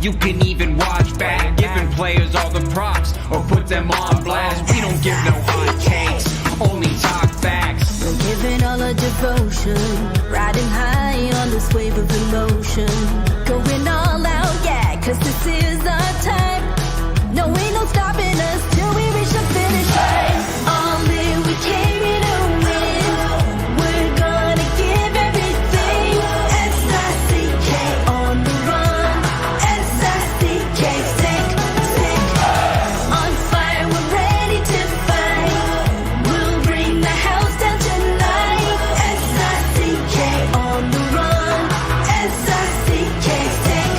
you can even watch back. Giving players all the props or put them on blast. We don't give no hot takes, only talk facts. We're giving all our devotion, riding high on this wave of emotion. Going all out, yeah, 'cause this is our time. No, ain't no stopping us till we reach the finish line. All in, we came here to win. We're gonna give everything. S-I-C-K on the run. S-I-C-K, sick. On fire, we're ready to fight. We'll bring the house down tonight. S-I-C-K on the run. S-I-C-K, sick.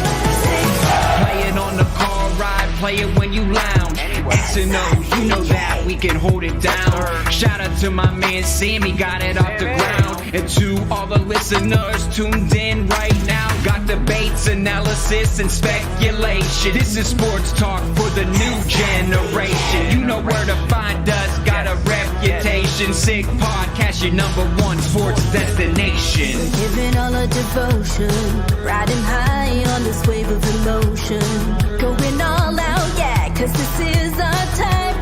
Play it on the car ride, play it when you lounge. X and O, you know that we can hold it down. Shout out to my man Sammy, got it off the ground. And to all the listeners tuned in right now, got debates, analysis, and speculation. This is sports talk for the new generation. You know where to find us, got a reputation. Sick podcast, your #1 sports destination. We're giving all our devotion, riding high on this wave of emotion. Going all out, yeah, 'cause this is our time.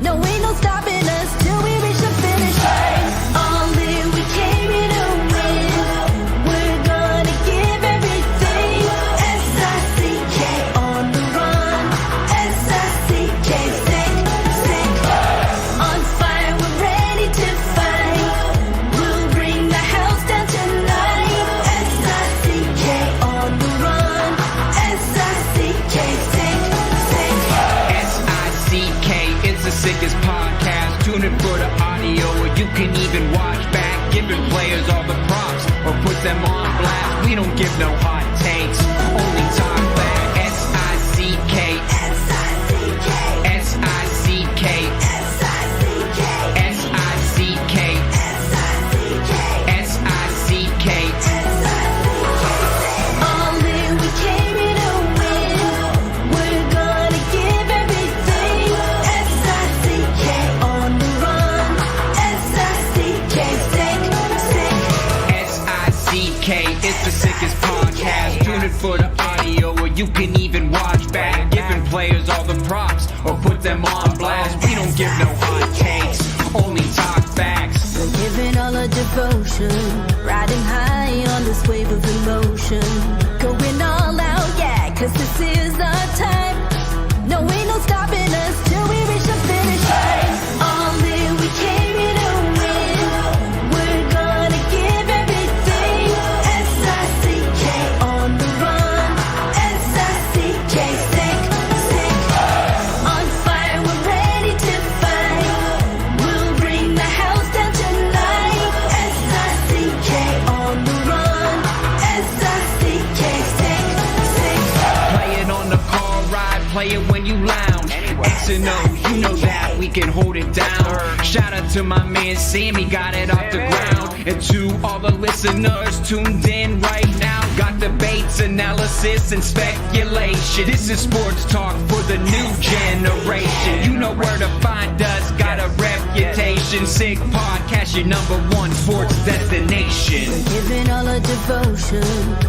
No, ain't no stopping us till we reach the finish line. All in, we came here to win. We're gonna give everything. S-I-C-K on the run. S-I-C-K, sick. On fire, we're ready to fight. We'll bring the house down tonight. S-I-C-K on the run. S-I-C-K, sick. S-I-C-K, it's the sickest podcast. Tune in for the audio, or you can even watch back. Giving players all the props or put them on blast. We don't give no hot takes, only talk back. S-I-C-K, S-I-C-K, S-I-C-K, S-I-C-K, S-I-C-K, S-I-C-K, S-I-C-K. All in, we came here to win. We're gonna give everything. S-I-C-K on the run. S-I-C-K, sick. S-I-C-K, it's the sickest podcast. Tune in for the audio, or you can even watch back. Giving players all the props or put them on blast. We don't give no hot takes, only talk facts. We're giving all our devotion, riding high on this wave of emotion. Going all out, yeah, 'cause this is our time. No, ain't no stopping us till we reach the finish line. All in, we came here to win. We're gonna give everything. S-I-C-K on the run. S-I-C-K, sick. On fire, we're ready to fight. We'll bring the house down tonight. S-I-C-K on the run. S-I-C-K, sick. Play it on the car ride, play it when you lounge. X and O, you know that we can hold it down. Shout out to my man Sammy, got it off the ground. And to all the listeners tuned in right now, got debates, analysis, and speculation. This is sports talk for the new generation. You know where to find us, got a reputation. Sick podcast, your #1 sports destination. We're giving all our devotion,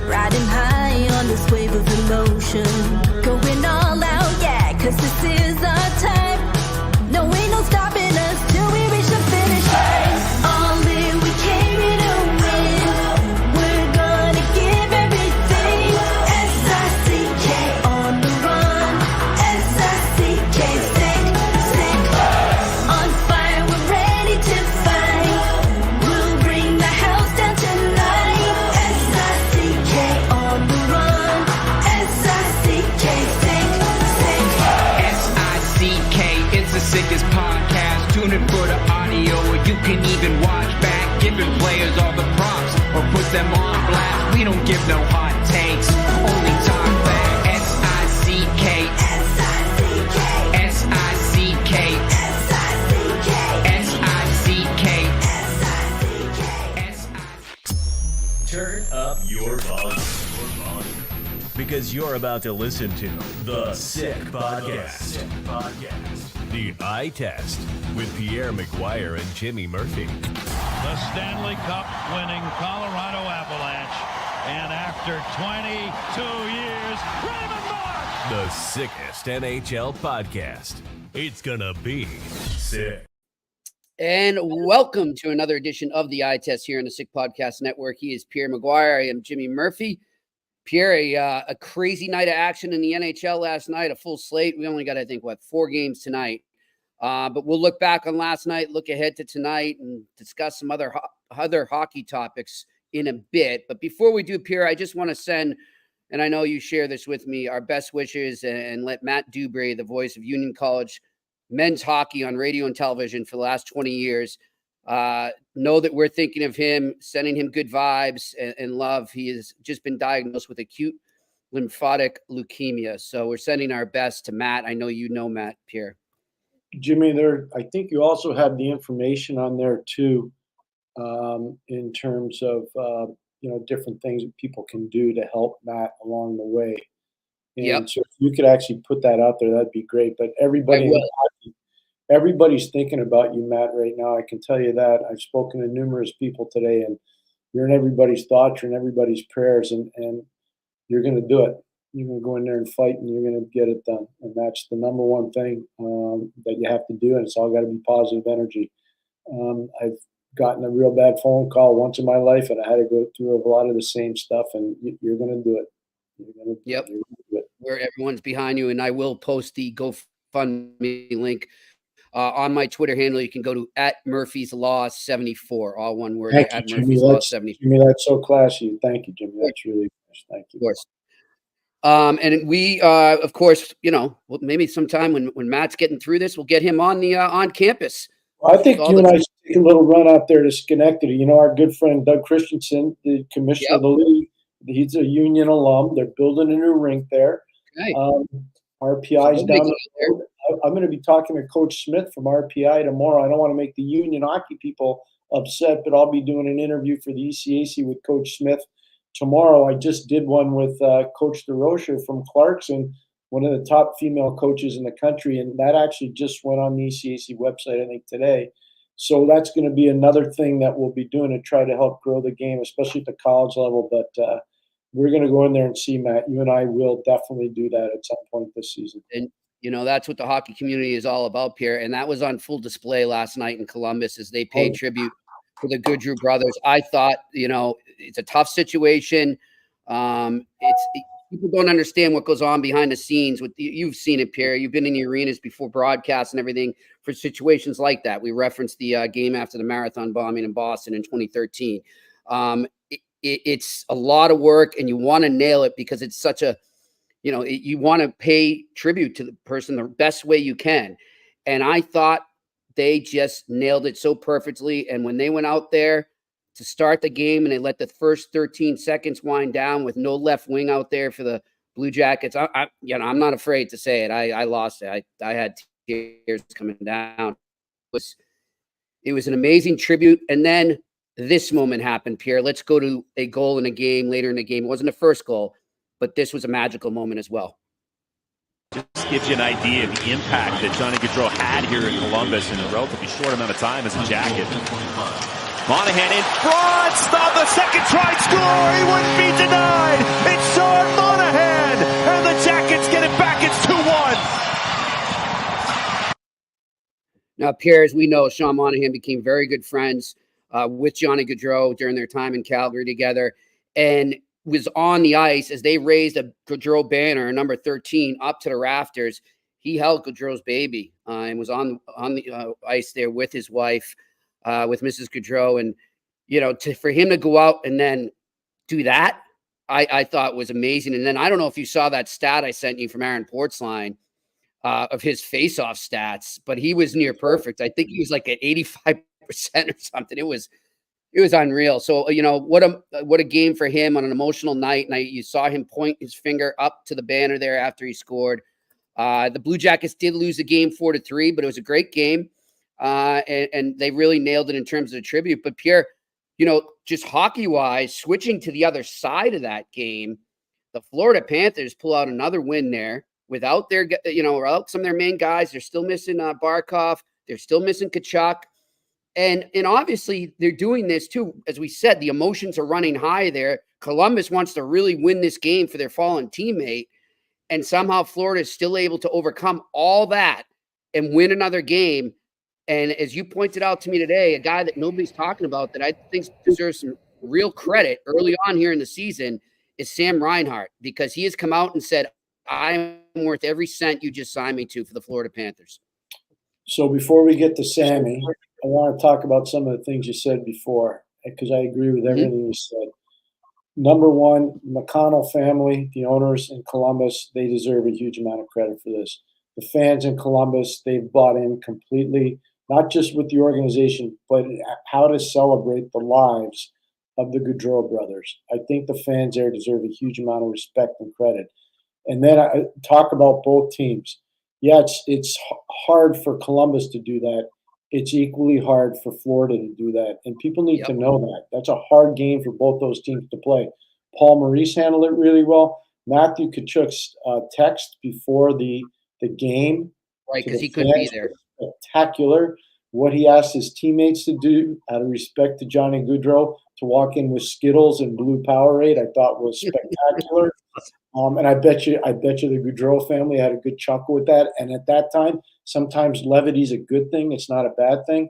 riding high on this wave of emotion. Going all out, yeah, 'cause this is our time. No, ain't no stopping us till we reach the finish line. All in, we came here to win. We're gonna give everything. S-I-C-K on the run. S-I-C-K, sick. On fire, we're ready to fight. We'll bring the house down tonight. S-I-C-K on the run. S-I-C-K, sick. S-I-C-K, it's the sickest podcast. Tune in for the audio, or you can even watch back. Giving players all the props or put them on blast. We don't give no hot takes, only talk back. S-I-C-K, S-I-C-K, S-I-C-K, S-I-C-K, S-I-C-K, S-I-C-K. Turn up your volume. Because you're about to listen to The Sick Podcast. The Eye Test with Pierre, McGuire, and Jimmy Murphy. The Stanley Cup winning Colorado Avalanche And after 22 years, Raymond Mark! The sickest NHL podcast. It's gonna be sick. And welcome to another edition of the Eye Test here on the Sick Podcast Network. He is Pierre McGuire. I am Jimmy Murphy. Pierre, a crazy night of action in the NHL last night, a full slate. We only got, I think, 4 games tonight. But we'll look back on last night, look ahead to tonight, and discuss some other hockey topics in a bit. But before we do, Pierre, I just want to send, and I know you share this with me, our best wishes and let Matt Dubray, the voice of Union College men's hockey on radio and television for the last 20 years, know that we're thinking of him, sending him good vibes and love. He has just been diagnosed with acute lymphatic leukemia. So we're sending our best to Matt. I know you know Matt, Pierre. Jimmy, I think you also have the information on there too, in terms of different things that people can do to help Matt along the way. And so if you could actually put that out there, that'd be great. But everybody's thinking about you, Matt, right now. I can tell you that. I've spoken to numerous people today, and you're in everybody's thoughts, you're in everybody's prayers, and you're going to do it. You're going to go in there and fight, and you're going to get it done. And that's the number one thing that you have to do, and it's all got to be positive energy. I've gotten a real bad phone call once in my life, and I had to go through a lot of the same stuff, and you're going to do it. You're gonna do it. Where everyone's behind you, and I will post the GoFundMe link on my Twitter handle. You can go to @Murphy'sLaw74, all one word. Thank you, Jimmy. @Murphy'sLaw74. Jimmy, that's so classy. Thank you, Jimmy. That's really nice. Thank you. Of course. And we, of course, maybe sometime when Matt's getting through this, we'll get him on the on campus. Well, I think you and I should take a little run out there to Schenectady. Our good friend Doug Christensen, the commissioner of the league, he's a Union alum. They're building a new rink there. Okay. RPI's down the road. I'm going to be talking to Coach Smith from RPI tomorrow. I don't want to make the Union hockey people upset, but I'll be doing an interview for the ECAC with Coach Smith tomorrow. I just did one with Coach DeRocher from Clarkson, one of the top female coaches in the country, and that actually just went on the ECAC website, I think, today. So that's going to be another thing that we'll be doing to try to help grow the game, especially at the college level. But we're going to go in there and see, Matt. You and I will definitely do that at some point this season. And, that's what the hockey community is all about, Pierre. And that was on full display last night in Columbus as they paid tribute to the Gaudreau brothers. I thought, it's a tough situation. People don't understand what goes on behind the scenes. You've seen it, Pierre. You've been in the arenas before broadcasts and everything for situations like that. We referenced the game after the marathon bombing in Boston in 2013. It's a lot of work, and you want to nail it because it's such a, you want to pay tribute to the person the best way you can. And I thought they just nailed it so perfectly. And when they went out there to start the game and they let the first 13 seconds wind down with no left wing out there for the Blue Jackets, I'm not afraid to say it. I lost it. I had tears coming down. It was an amazing tribute. And then this moment happened, Pierre. Let's go to a goal in a game later in the game. It wasn't the first goal, but this was a magical moment as well. Just gives you an idea of the impact that Johnny Gaudreau had here in Columbus in a relatively short amount of time as a Jacket. Monahan in front, stop the second try, score, he wouldn't be denied. It's Sean Monahan, and the Jackets get it back, it's 2-1. Now, Pierre, as we know, Sean Monahan became very good friends with Johnny Gaudreau during their time in Calgary together, and was on the ice as they raised a Gaudreau banner, number 13, up to the rafters. He held Gaudreau's baby and was on the ice there with his wife, with Mrs. Gaudreau. And, for him to go out and then do that, I thought was amazing. And then I don't know if you saw that stat I sent you from Aaron Portzline of his face-off stats, but he was near perfect. I think he was like at 85% or something. It was unreal. So, what a game for him on an emotional night. And you saw him point his finger up to the banner there after he scored. The Blue Jackets did lose the game 4-3, but it was a great game. And they really nailed it in terms of the tribute. But Pierre, just hockey-wise, switching to the other side of that game, the Florida Panthers pull out another win there without their, without some of their main guys. They're still missing Barkov. They're still missing Tkachuk. And obviously they're doing this too. As we said, the emotions are running high there Columbus wants to really win this game for their fallen teammate, and somehow Florida is still able to overcome all that and win another game. And as you pointed out to me today, a guy that nobody's talking about that I think deserves some real credit early on here in the season is Sam Reinhart, because he has come out and said, I'm worth every cent you just signed me to for the Florida Panthers. So before we get to Sammy, I want to talk about some of the things you said before, because I agree with everything you said. Number one, McConnell family, the owners in Columbus, they deserve a huge amount of credit for this. The fans in Columbus, they've bought in completely, not just with the organization, but how to celebrate the lives of the Gaudreau brothers. I think the fans there deserve a huge amount of respect and credit. And then I talk about both teams. Yeah, it's hard for Columbus to do that. It's equally hard for Florida to do that. And people need to know that. That's a hard game for both those teams to play. Paul Maurice handled it really well. Matthew Tkachuk's text before the game. Right, because he couldn't be there. Spectacular. What he asked his teammates to do out of respect to Johnny Gaudreau, to walk in with Skittles and blue Powerade, I thought was spectacular. And I bet you the Gaudreau family had a good chuckle with that. And at that time, sometimes levity is a good thing. It's not a bad thing.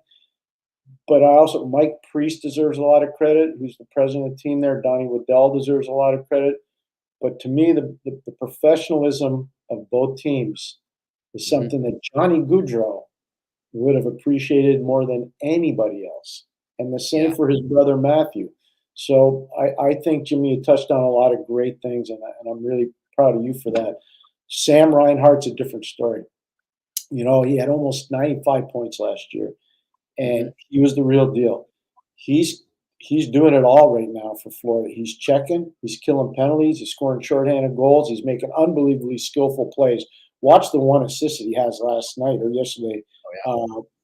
But Mike Priest deserves a lot of credit, who's the president of the team there. Donnie Waddell deserves a lot of credit. But to me, the professionalism of both teams is something that Johnny Gaudreau would have appreciated more than anybody else. And the same for his brother Matthew. So I think, Jimmy, you touched on a lot of great things, and I'm really proud of you for that. Sam Reinhart's a different story. You know, he had almost 95 points last year, and he was the real deal. He's doing it all right now for Florida. He's checking, he's killing penalties, he's scoring shorthanded goals, he's making unbelievably skillful plays. Watch the one assist that he has last night or yesterday.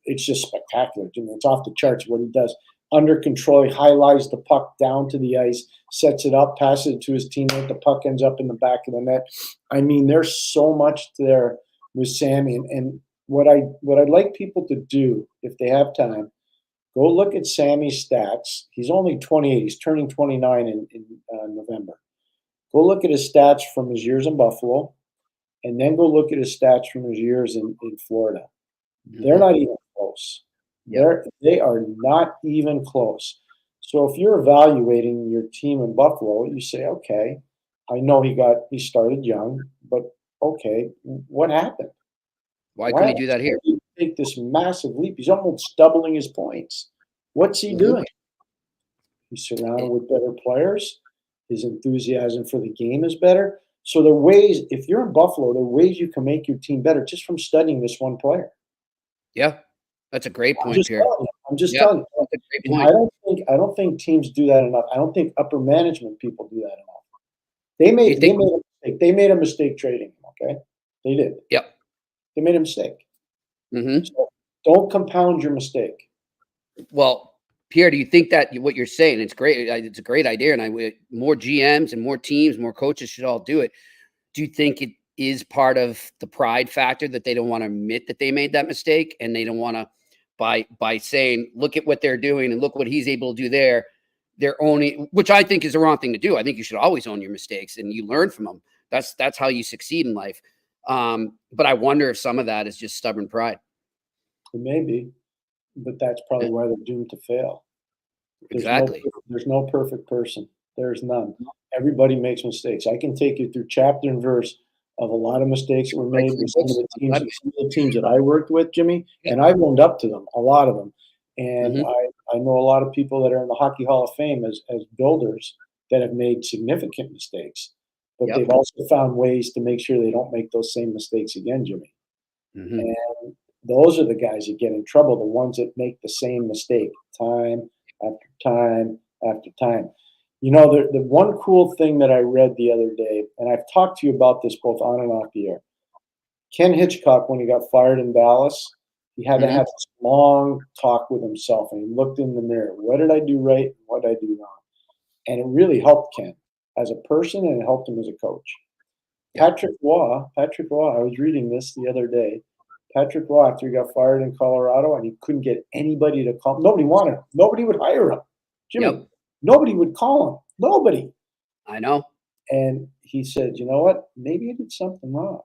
It's just spectacular, Jimmy. It's off the charts what he does. Under control, he highlights the puck down to the ice, sets it up, passes it to his teammate. The puck ends up in the back of the net. I mean, there's so much there with Sammy. And what I'd like people to do, if they have time, go look at Sammy's stats. He's only 28. He's turning 29 in November. Go look at his stats from his years in Buffalo, and then go look at his stats from his years in Florida. They're not even close. They are not even close. So if you're evaluating your team in Buffalo, you say, okay, I know he started young, but okay, what happened? Why couldn't he do that here? He take this massive leap. He's almost doubling his points. What's he doing? He's surrounded with better players. His enthusiasm for the game is better. So there are ways, if you're in Buffalo, there are ways you can make your team better just from studying this one player. Yeah. That's a great point, Pierre. I'm just telling you. That's a great point. I don't think teams do that enough. I don't think upper management people do that enough. They made a mistake. They made a mistake trading him, okay? They did. Yep. They made a mistake. So don't compound your mistake. Well, Pierre, do you think that what you're saying, it's great. It's a great idea, and more GMs and more teams, more coaches should all do it. Do you think it is part of the pride factor that they don't want to admit that they made that mistake, and they don't want to, by saying, look at what they're doing and look what he's able to do there, they're owning, which I think is the wrong thing to do. I think you should always own your mistakes and you learn from them. That's how you succeed in life. But I wonder if some of that is just stubborn pride. It may be, but that's probably why they're doomed to fail. There's no perfect person. There's none. Everybody makes mistakes. I can take you through chapter and verse of a lot of mistakes that were made with some of the teams that I worked with, Jimmy, and I've owned up to them, a lot of them. And I know a lot of people that are in the Hockey Hall of Fame as builders that have made significant mistakes, but they've also found ways to make sure they don't make those same mistakes again, Jimmy. And those are the guys that get in trouble, the ones that make the same mistake time after time after time. You know, the one cool thing that I read the other day, and I've talked to you about this both on and off the air. Ken Hitchcock, when he got fired in Dallas, he had to have this long talk with himself, and he looked in the mirror. What did I do right? And what did I do wrong? And it really helped Ken as a person, and it helped him as a coach. Patrick Waugh, I was reading this the other day. Patrick Waugh, after he got fired in Colorado, and he couldn't get anybody to call him. Nobody wanted him. Nobody would hire him. Jimmy. Nobody would call him. Nobody. I know. And he said, you know what? Maybe I did something wrong.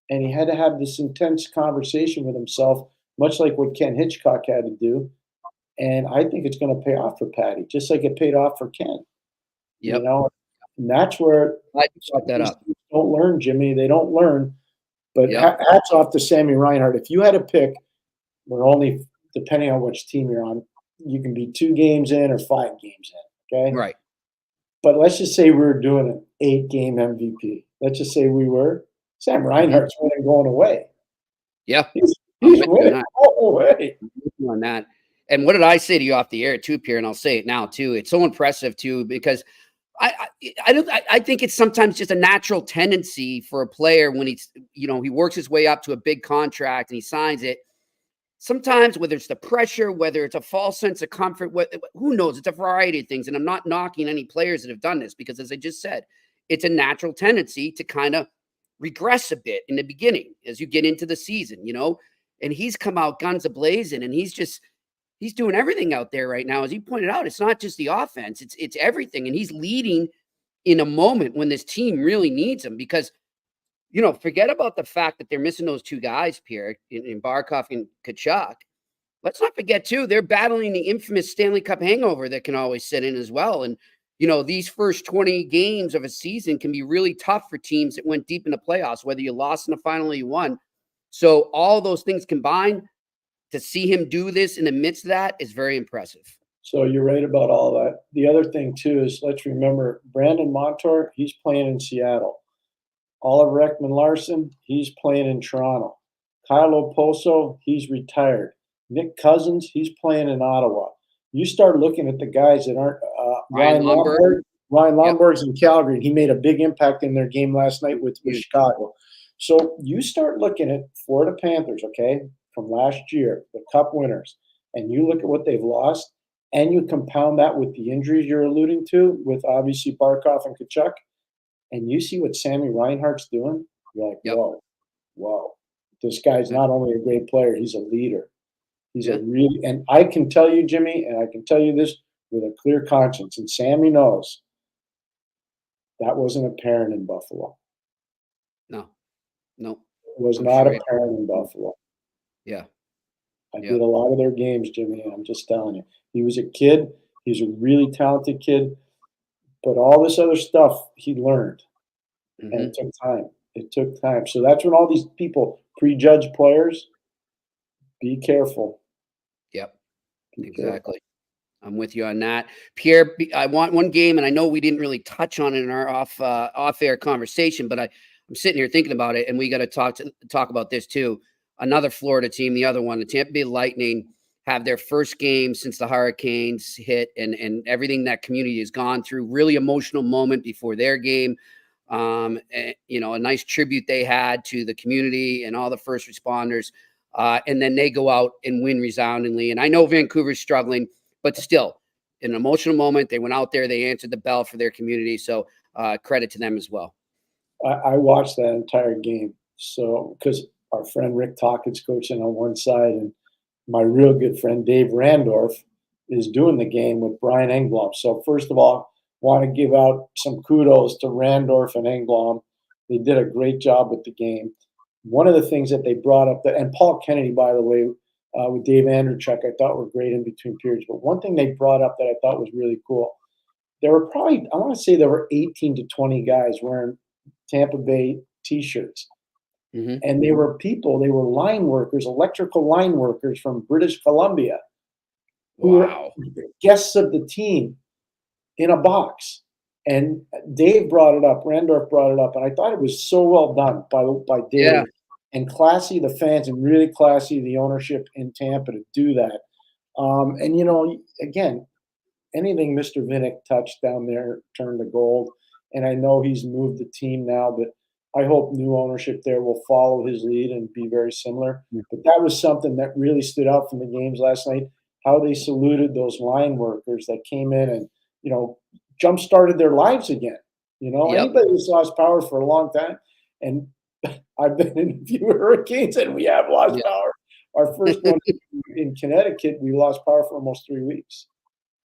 And he had to have this intense conversation with himself, much like what Ken Hitchcock had to do. And I think it's going to pay off for Patty, just like it paid off for Ken. Yep. You know, and that's where I brought that up. don't learn, Jimmy. They don't learn. But Yep. hats off to Sammy Reinhart. If you had to pick, we're only, depending on which team you're on, you can be 2 games in or 5 games in. Okay. Right. But let's just say we were doing an 8-game MVP. Let's just say we were. Sam Reinhart's winning going away. Yeah. He's winning all the way. On that. And what did I say to you off the air too, Pierre? And I'll say it now too. It's so impressive too, because I think it's sometimes just a natural tendency for a player when he's, he works his way up to a big contract and he signs it. Sometimes, whether it's the pressure, whether it's a false sense of comfort, who knows? It's a variety of things. And I'm not knocking any players that have done this because, as I just said, it's a natural tendency to kind of regress a bit in the beginning as you get into the season, and he's come out guns a-blazing, and he's doing everything out there right now. As you pointed out, it's not just the offense, it's everything. And he's leading in a moment when this team really needs him because, forget about the fact that they're missing those 2 guys, Pierre, in Barkov and Tkachuk. Let's not forget, too, they're battling the infamous Stanley Cup hangover that can always set in as well. And, these first 20 games of a season can be really tough for teams that went deep in the playoffs, whether you lost in the final or you won. So all those things combined, to see him do this in the midst of that is very impressive. So you're right about all that. The other thing, too, is let's remember Brandon Montour, he's playing in Seattle. Oliver Ekman-Larsson, he's playing in Toronto. Kyle Oposo, he's retired. Nick Cousins, he's playing in Ottawa. You start looking at the guys that aren't Ryan Lomberg's in Calgary. He made a big impact in their game last night with Chicago. So you start looking at Florida Panthers, okay, from last year, the Cup winners, and you look at what they've lost, and you compound that with the injuries you're alluding to, with obviously Barkov and Tkachuk, and you see what Sammy Reinhart's doing, you're like, whoa. This guy's not only a great player, he's a leader. He's a really, and I can tell you, Jimmy, and I can tell you this with a clear conscience, and Sammy knows, that wasn't apparent in Buffalo. No. It was not apparent in Buffalo. Yeah. I did a lot of their games, Jimmy, and I'm just telling you. He was a kid. He's a really talented kid. But all this other stuff he learned. And it took time. It took time. So that's when all these people prejudge players. Be careful. Yep. Exactly. I'm with you on that. Pierre, I want one game, and I know we didn't really touch on it in our off-air conversation, but I'm sitting here thinking about it, and we got to talk about this too. Another Florida team, the other one, the Tampa Bay Lightning, have their first game since the Hurricanes hit, and everything that community has gone through. Really emotional moment before their game. A nice tribute they had to the community and all the first responders. And then they go out and win resoundingly. And I know Vancouver's struggling, but still, an emotional moment. They went out there, they answered the bell for their community. So credit to them as well. I watched that entire game. So, because our friend Rick Tockett's coaching on one side, and my real good friend Dave Randorf is doing the game with Brian Engblom. So first of all, want to give out some kudos to Randorf and Engblom. They did a great job with the game. One of the things that they brought up, and Paul Kennedy, by the way, with Dave Andrechuk, I thought were great in between periods. But one thing they brought up that I thought was really cool, there were probably, I want to say there were 18 to 20 guys wearing Tampa Bay T-shirts. And they were line workers, electrical line workers from British Columbia, who were guests of the team in a box. And Dave brought it up, Randorf brought it up, and I thought it was so well done by Dave, and classy the fans, and really classy the ownership in Tampa to do that. And again, anything Mr. Vinnick touched down there turned to gold. And I know he's moved the team now, but I hope new ownership there will follow his lead and be very similar. But that was something that really stood out from the games last night, how they saluted those line workers that came in and, jump-started their lives again. Anybody who's lost power for a long time, and I've been in a few hurricanes and we have lost power. Our first one in Connecticut, we lost power for almost 3 weeks.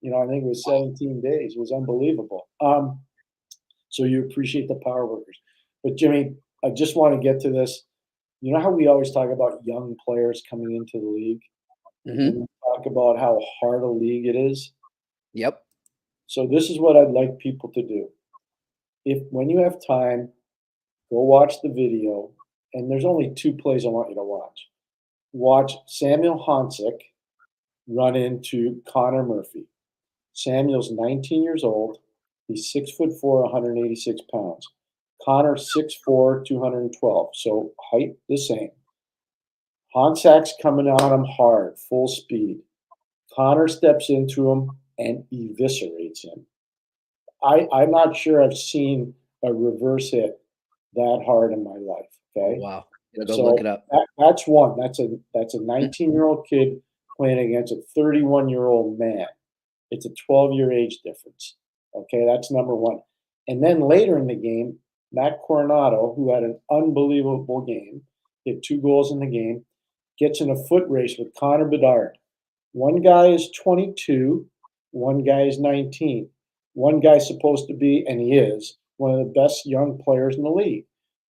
I think it was 17 days. It was unbelievable. So you appreciate the power workers. But Jimmy, I just want to get to this. You know how we always talk about young players coming into the league? Mm-hmm. And we talk about how hard a league it is. Yep. So this is what I'd like people to do. When you have time, go watch the video. And there's only 2 plays I want you to watch. Watch Samuel Honsick run into Connor Murphy. Samuel's 19 years old. He's 6'4", 186 pounds. Connor 6'4", 212. So height the same. Honsack's coming on him hard, full speed. Connor steps into him and eviscerates him. I'm not sure I've seen a reverse hit that hard in my life. Okay. Wow. Go look it up. That's one. That's a 19-year-old kid playing against a 31-year-old man. It's a 12-year age difference. Okay, that's number one. And then later in the game, Matt Coronado, who had an unbelievable game, hit 2 goals in the game, gets in a foot race with Connor Bedard. One guy is 22, one guy is 19. One guy's supposed to be, and he is, one of the best young players in the league.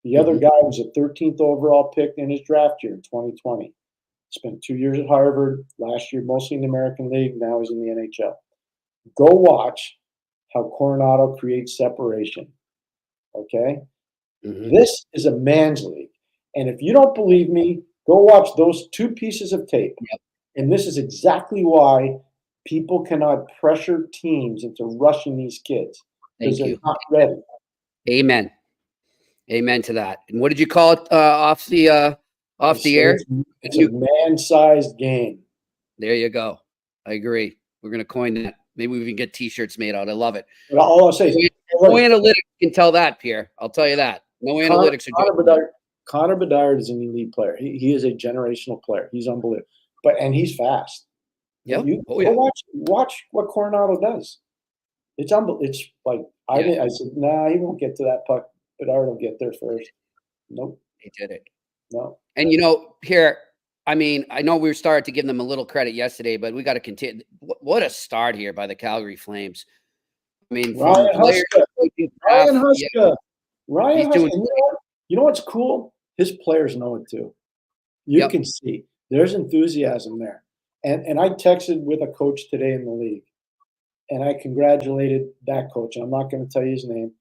The other guy was a 13th overall pick in his draft year in 2020. Spent 2 years at Harvard, last year mostly in the American League, now he's in the NHL. Go watch how Coronado creates separation. Okay? This is a man's league. And if you don't believe me, go watch those 2 pieces of tape. Yep. And this is exactly why people cannot pressure teams into rushing these kids. Because they're not ready. Amen. Amen to that. And what did you call it off the air? It's a man-sized game. There you go. I agree. We're going to coin that. Maybe we can get T-shirts made out. I love it. But all I'll say is no analytics can tell that, Pierre. I'll tell you that. No analytics. Connor Bedard is an elite player. He is a generational player. He's unbelievable. And he's fast. Yeah. Watch what Coronado does. It's unbelievable. It's like I said, nah, he won't get to that puck. Bedard will get there first. Nope. He did it. No. And Pierre, I mean, I know we started to give them a little credit yesterday, but we got to continue. What a start here by the Calgary Flames. I mean, Ryan Huska. You know what's cool? His players know it too. You can see there's enthusiasm there. And I texted with a coach today in the league, and I congratulated that coach. I'm not going to tell you his name.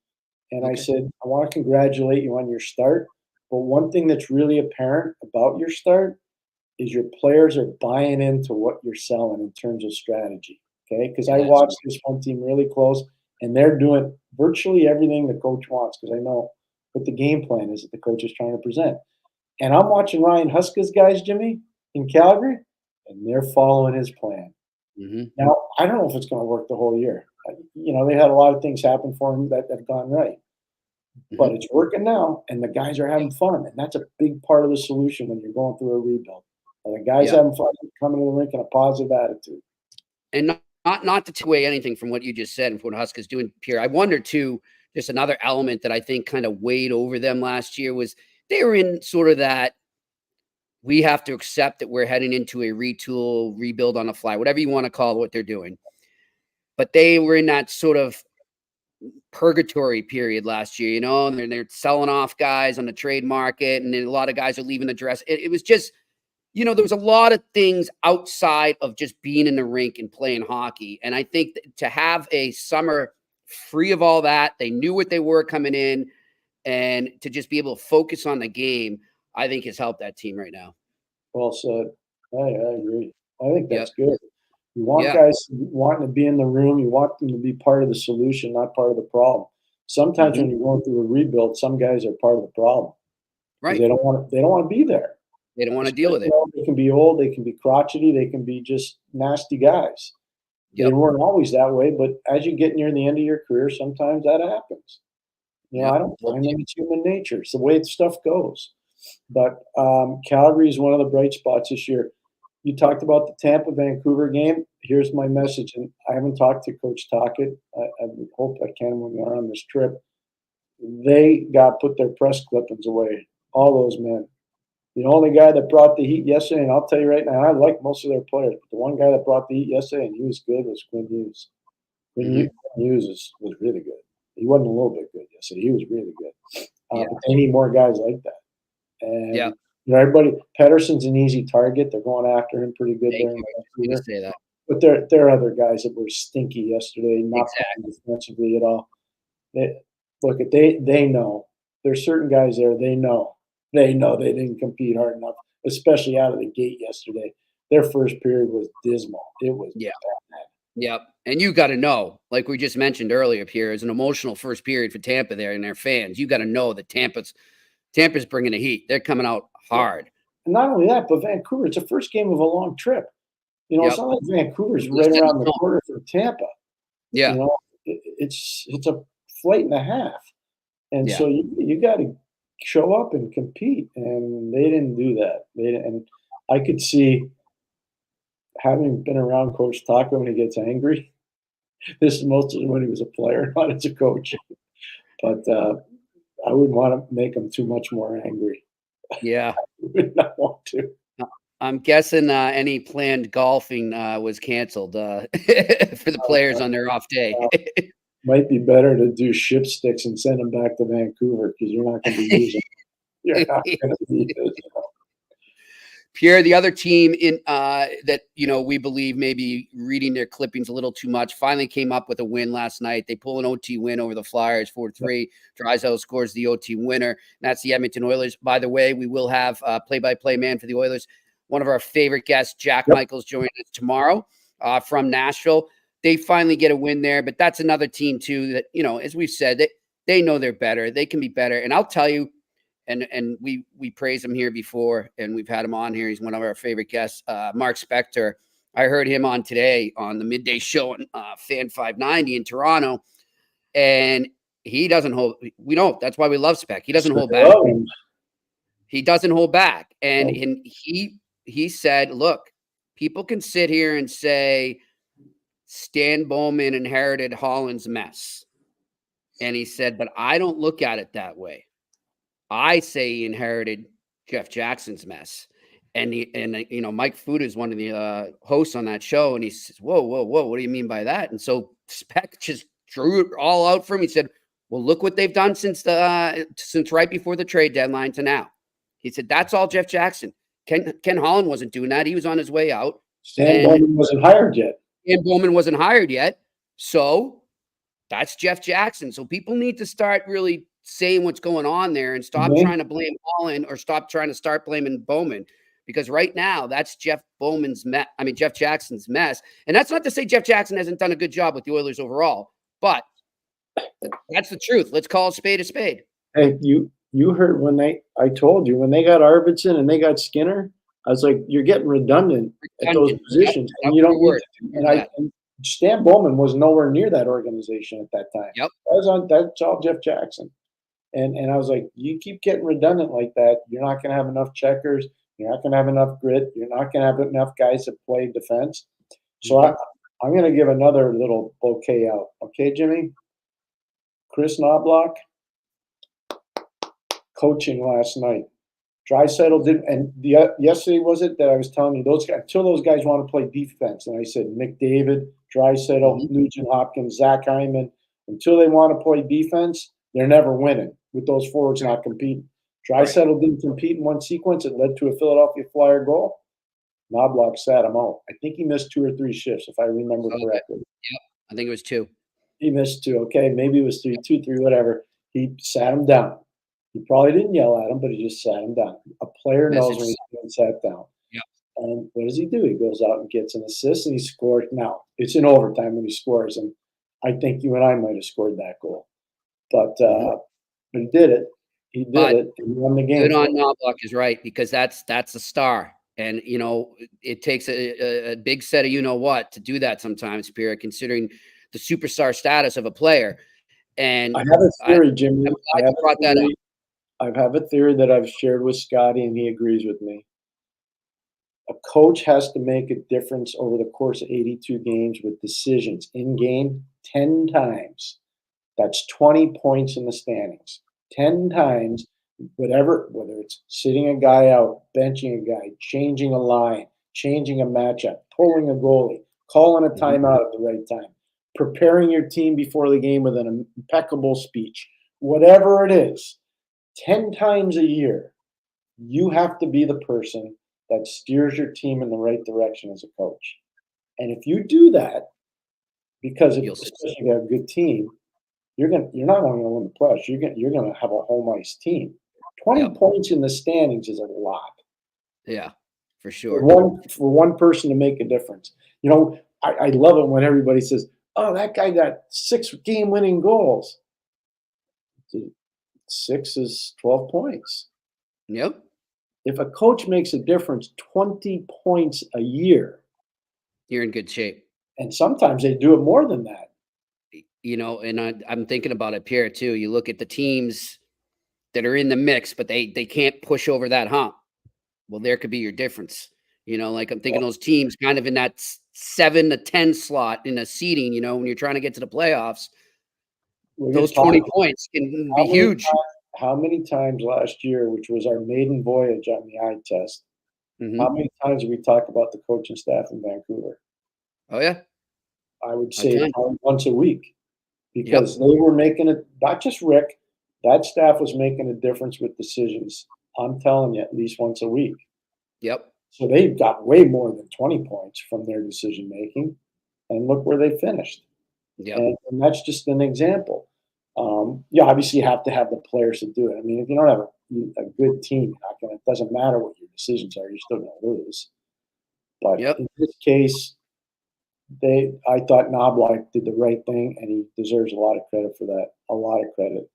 And I said, I want to congratulate you on your start. But one thing that's really apparent about your start is your players are buying into what you're selling in terms of strategy. Okay? Because I watched this one team really close, and they're doing virtually everything the coach wants, because I know what the game plan is that the coach is trying to present. And I'm watching Ryan Huska's guys, Jimmy, in Calgary, and they're following his plan. Now, I don't know if it's going to work the whole year. They had a lot of things happen for him that have gone right. But it's working now, and the guys are having fun. And that's a big part of the solution when you're going through a rebuild. And the guys having fun, coming to the rink in a positive attitude. And not to take away anything from what you just said and from what Huska's doing, Pierre, I wonder, too, just another element that I think kind of weighed over them last year was they were in sort of that we have to accept that we're heading into a retool, rebuild on the fly, whatever you want to call what they're doing. But they were in that sort of purgatory period last year, and they're selling off guys on the trade market, and then a lot of guys are leaving the dress. It was just, there was a lot of things outside of just being in the rink and playing hockey. And I think that to have a summer free of all that, they knew what they were coming in, and to just be able to focus on the game, I think has helped that team right now. Well said. I agree. I think that's good. You want guys wanting to be in the room. You want them to be part of the solution, not part of the problem. Sometimes when you're going through a rebuild, some guys are part of the problem. Right. They don't want to be there. They don't want to deal with it. They can be old. They can be crotchety. They can be just nasty guys. They weren't always that way, but as you get near the end of your career, sometimes that happens. I don't blame them. It's human nature. It's the way stuff goes. But Calgary is one of the bright spots this year. You talked about the Tampa Vancouver game. Here's my message, and I haven't talked to Coach Tocchet. I hope I can when we're on this trip. They put their press clippings away, all those men. The only guy that brought the heat yesterday, and I'll tell you right now, I like most of their players, but the one guy that brought the heat yesterday, and he was good, was Quinn Hughes. Quinn Hughes was really good. He wasn't a little bit good yesterday. He was really good. But they need more guys like that. And you know, everybody, Pettersson's an easy target. They're going after him pretty good there in Vancouver. Say that. But there are other guys that were stinky yesterday, not playing defensively at all. They know. There's certain guys there. They know they didn't compete hard enough, especially out of the gate yesterday. Their first period was dismal. It was bad. Yep. And you got to know, like we just mentioned earlier, Pierre, is an emotional first period for Tampa there and their fans. You got to know that Tampa's bringing the heat. They're coming out hard. And not only that, but Vancouver, it's the first game of a long trip. You know, it's not like Vancouver's right around the corner from Tampa. Yeah. You know, it's a flight and a half. And so you got to show up and compete. And they didn't do that. And I could see, having been around Coach Taco when he gets angry, this is mostly when he was a player, not as a coach. But I wouldn't want to make him too much more angry. Yeah. I would not want to. I'm guessing any planned golfing was canceled for the players on their off day. Might be better to do ship sticks and send them back to Vancouver because you're not going to be using. You're not going to be using. Pierre, the other team in that we believe maybe reading their clippings a little too much, finally came up with a win last night. They pull an OT win over the Flyers 4-3. Draisaitl scores the OT winner. And that's the Edmonton Oilers. By the way, we will have play-by-play man for the Oilers, one of our favorite guests, Jack Michaels, joining us tomorrow from Nashville. They finally get a win there, but that's another team too that, as we've said, they know they're better. They can be better. And I'll tell you, and we praised him here before, and we've had him on here. He's one of our favorite guests, Mark Spector. I heard him on today on the midday show on Fan 590 in Toronto, and he doesn't hold. We know that's why we love Spec. He doesn't hold back. He doesn't hold back, and he said, "Look, people can sit here and say Stan Bowman inherited Holland's mess," and he said, "But I don't look at it that way. I say he inherited Jeff Jackson's mess." And Mike Fuda is one of the hosts on that show. And he says, whoa, what do you mean by that? And so Spec just drew it all out for him. He said, well, look what they've done since right before the trade deadline to now. He said, that's all Jeff Jackson. Ken Holland wasn't doing that. He was on his way out. Stan Bowman wasn't hired yet. Stan Bowman wasn't hired yet. So that's Jeff Jackson. So people need to start really saying what's going on there and stop trying to blame Holland or stop trying to start blaming Bowman, because right now that's Jeff Jackson's mess. And that's not to say Jeff Jackson hasn't done a good job with the Oilers overall, but that's the truth. Let's call a spade a spade. Hey, you heard I told you when they got Arvidsson and they got Skinner, I was like, you're getting redundant at those positions. And you don't work. And Stan Bowman was nowhere near that organization at that time. Yep. That's all Jeff Jackson. And I was like, you keep getting redundant like that, you're not going to have enough checkers. You're not going to have enough grit. You're not going to have enough guys that play defense. So I'm going to give another little bouquet out. Okay, Jimmy? Chris Knobloch, coaching last night. Draisaitl didn't, and yesterday was it that I was telling you until those guys want to play defense, and I said McDavid, Draisaitl, Nugent Hopkins, Zach Hyman, until they want to play defense, they're never winning with those forwards not competing. Draisaitl didn't compete in one sequence. It led to a Philadelphia Flyer goal. Knobloch sat him out. I think he missed 2 or 3 shifts, if I remember correctly. Yep, I think it was 2. He missed 2. Okay, maybe it was 3, 2, 3, whatever. He sat him down. He probably didn't yell at him, but he just sat him down. A player knows when he's being sat down. Yep. And what does he do? He goes out and gets an assist, and he scores. Now, it's in overtime when he scores, and I think you and I might have scored that goal. But he did it. He did it. He won the game. Good on Knobloch is right, because that's a star. And, it takes a big set of to do that sometimes, Pierre, considering the superstar status of a player. And I have a theory, Jimmy. I brought that up. I have a theory that I've shared with Scotty, and he agrees with me. A coach has to make a difference over the course of 82 games with decisions in game 10 times. That's 20 points in the standings. 10 times, whether it's sitting a guy out, benching a guy, changing a line, changing a matchup, pulling a goalie, calling a timeout at the right time. preparing your team before the game with an impeccable speech, whatever it is, 10 times a year, you have to be the person that steers your team in the right direction as a coach. And if you do that, because especially if you have a good team, you're not only going to win the playoffs, you're going to have a home ice team. 20 points in the standings is a lot. Yeah, for sure. For one person to make a difference. You know, I love it when everybody says, "Oh, that guy got 6 game-winning goals." 6 is 12 points. Yep. If a coach makes a difference 20 points a year, you're in good shape. And sometimes they do it more than that. You know, and I'm thinking about it, Pierre, too. You look at the teams that are in the mix, but they can't push over that hump. Well, there could be your difference. You know, like I'm thinking those teams kind of in that 7 to 10 slot in a seeding, you know, when you're trying to get to the playoffs, those 20 points can be huge. How many times last year, which was our maiden voyage on the eye test, how many times did we talk about the coaching staff in Vancouver? Oh, yeah. I would say once a week, because they were making it, not just Rick, that staff was making a difference with decisions. I'm telling you, at least once a week. Yep. So they got way more than 20 points from their decision making, and look where they finished. Yeah, and that's just an example. Obviously you have to have the players to do it. I mean, if you don't have a good team, it doesn't matter what your decisions are, you're still going to lose. But in this case, I thought Knobloch did the right thing, and he deserves a lot of credit for that. A lot of credit.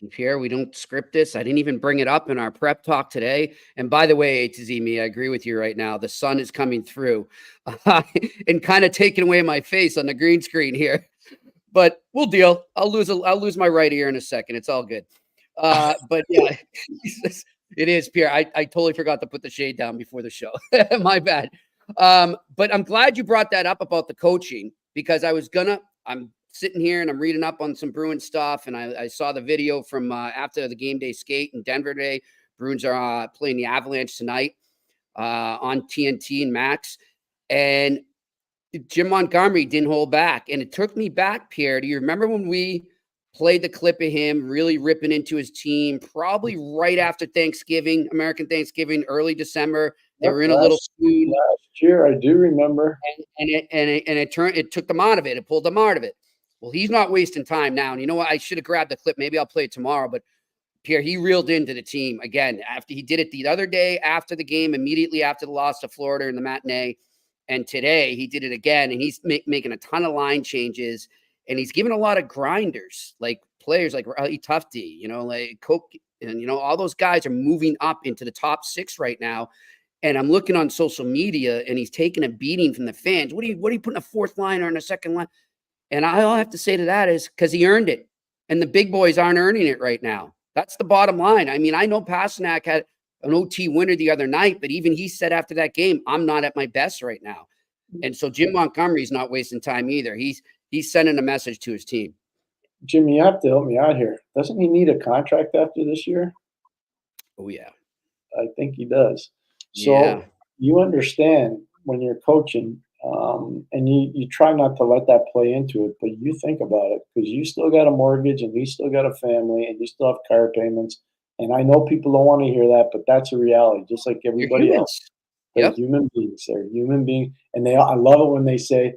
And Pierre, we don't script this. I didn't even bring it up in our prep talk today. And by the way, A to Z me, I agree with you right now. The sun is coming through and kind of taking away my face on the green screen here. But we'll deal. I'll lose my right ear in a second. It's all good. But yeah, it is, Pierre. I totally forgot to put the shade down before the show. My bad. But I'm glad you brought that up about the coaching, because I'm sitting here and I'm reading up on some Bruins stuff, and I saw the video from after the game day skate in Denver today. Bruins are playing the Avalanche tonight on TNT and Max, and Jim Montgomery didn't hold back. And it took me back, Pierre. Do you remember when we played the clip of him really ripping into his team, probably right after Thanksgiving, American Thanksgiving, early December? They were in a little swoon last year. I do remember. And it took them out of it. It pulled them out of it. Well, he's not wasting time now. And you know what? I should have grabbed the clip. Maybe I'll play it tomorrow. But Pierre, he reeled into the team again after he did it the other day after the game, immediately after the loss to Florida in the matinee. And today he did it again, and he's making a ton of line changes, and he's giving a lot of grinders, like players like Riley Tufte, you know, like Coke, and, you know, all those guys are moving up into the top 6 right now. And I'm looking on social media, and he's taking a beating from the fans. What are you putting a 4th liner and a 2nd line? And all I have to say to that is because he earned it, and the big boys aren't earning it right now. That's the bottom line. I mean, I know Pasternak had an OT winner the other night, but even he said after that game, I'm not at my best right now. And so Jim Montgomery's not wasting time either. He's sending a message to his team. Jim, you have to help me out here. Doesn't he need a contract after this year? Oh, yeah. I think he does. So you understand when you're coaching, and you try not to let that play into it, but you think about it, because you still got a mortgage, and you still got a family, and you still have car payments. And I know people don't want to hear that, but that's a reality, just like everybody else. They're human beings. They're human beings. And I love it when they say,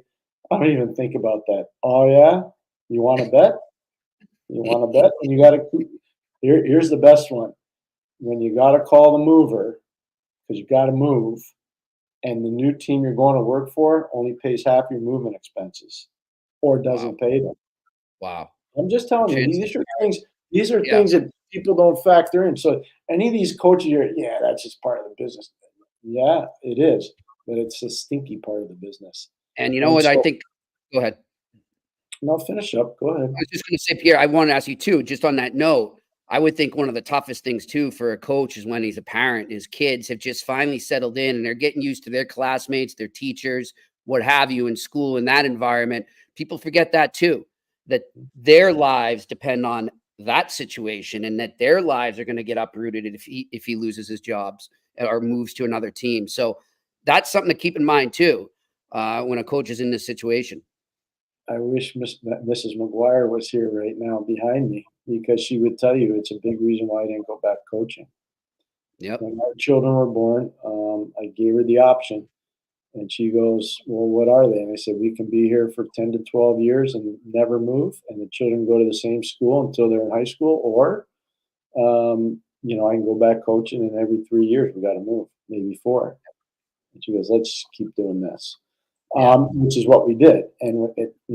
I don't even think about that. Oh, yeah? You want to bet? You want to bet? And you got to – here's the best one. When you got to call the mover, because you got to move, and the new team you're going to work for only pays half your movement expenses or doesn't pay them. Wow. I'm just telling you, these are things that people don't factor in. So any of these coaches, that's just part of the business. Yeah, it is, but it's a stinky part of the business. And you know what? I think – go ahead. No, finish up. Go ahead. I was just going to say, Pierre, I want to ask you too, just on that note, I would think one of the toughest things too for a coach is when he's a parent. His kids have just finally settled in, and they're getting used to their classmates, their teachers, what have you, in school, in that environment. People forget that too, that their lives depend on that situation, and that their lives are going to get uprooted if he loses his jobs or moves to another team. So that's something to keep in mind too when a coach is in this situation. I wish Mrs. McGuire was here right now behind me, because she would tell you it's a big reason why I didn't go back coaching. Yep. When our children were born, I gave her the option, and she goes, "Well, what are they?" And I said, "We can be here for 10 to 12 years and never move, and the children go to the same school until they're in high school, or I can go back coaching, and every 3 years we got to move, maybe 4." And she goes, "Let's keep doing this." Which is what we did. And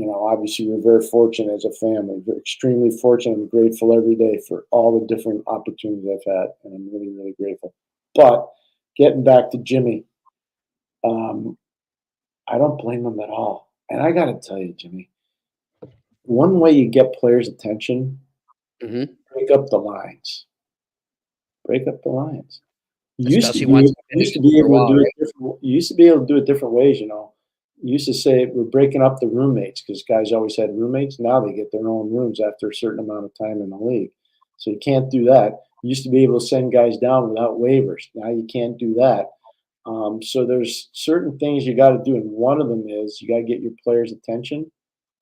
obviously we're very fortunate as a family. We're extremely fortunate and grateful every day for all the different opportunities I've had. And I'm really, really grateful. But getting back to Jimmy, I don't blame him at all. And I got to tell you, Jimmy, one way you get players' attention, break up the lines. Break up the lines. You used to be able to do it different ways, You used to say we're breaking up the roommates because guys always had roommates. Now they get their own rooms after a certain amount of time in the league. So you can't do that. You used to be able to send guys down without waivers. Now you can't do that. So there's certain things you got to do. And one of them is you got to get your players' attention.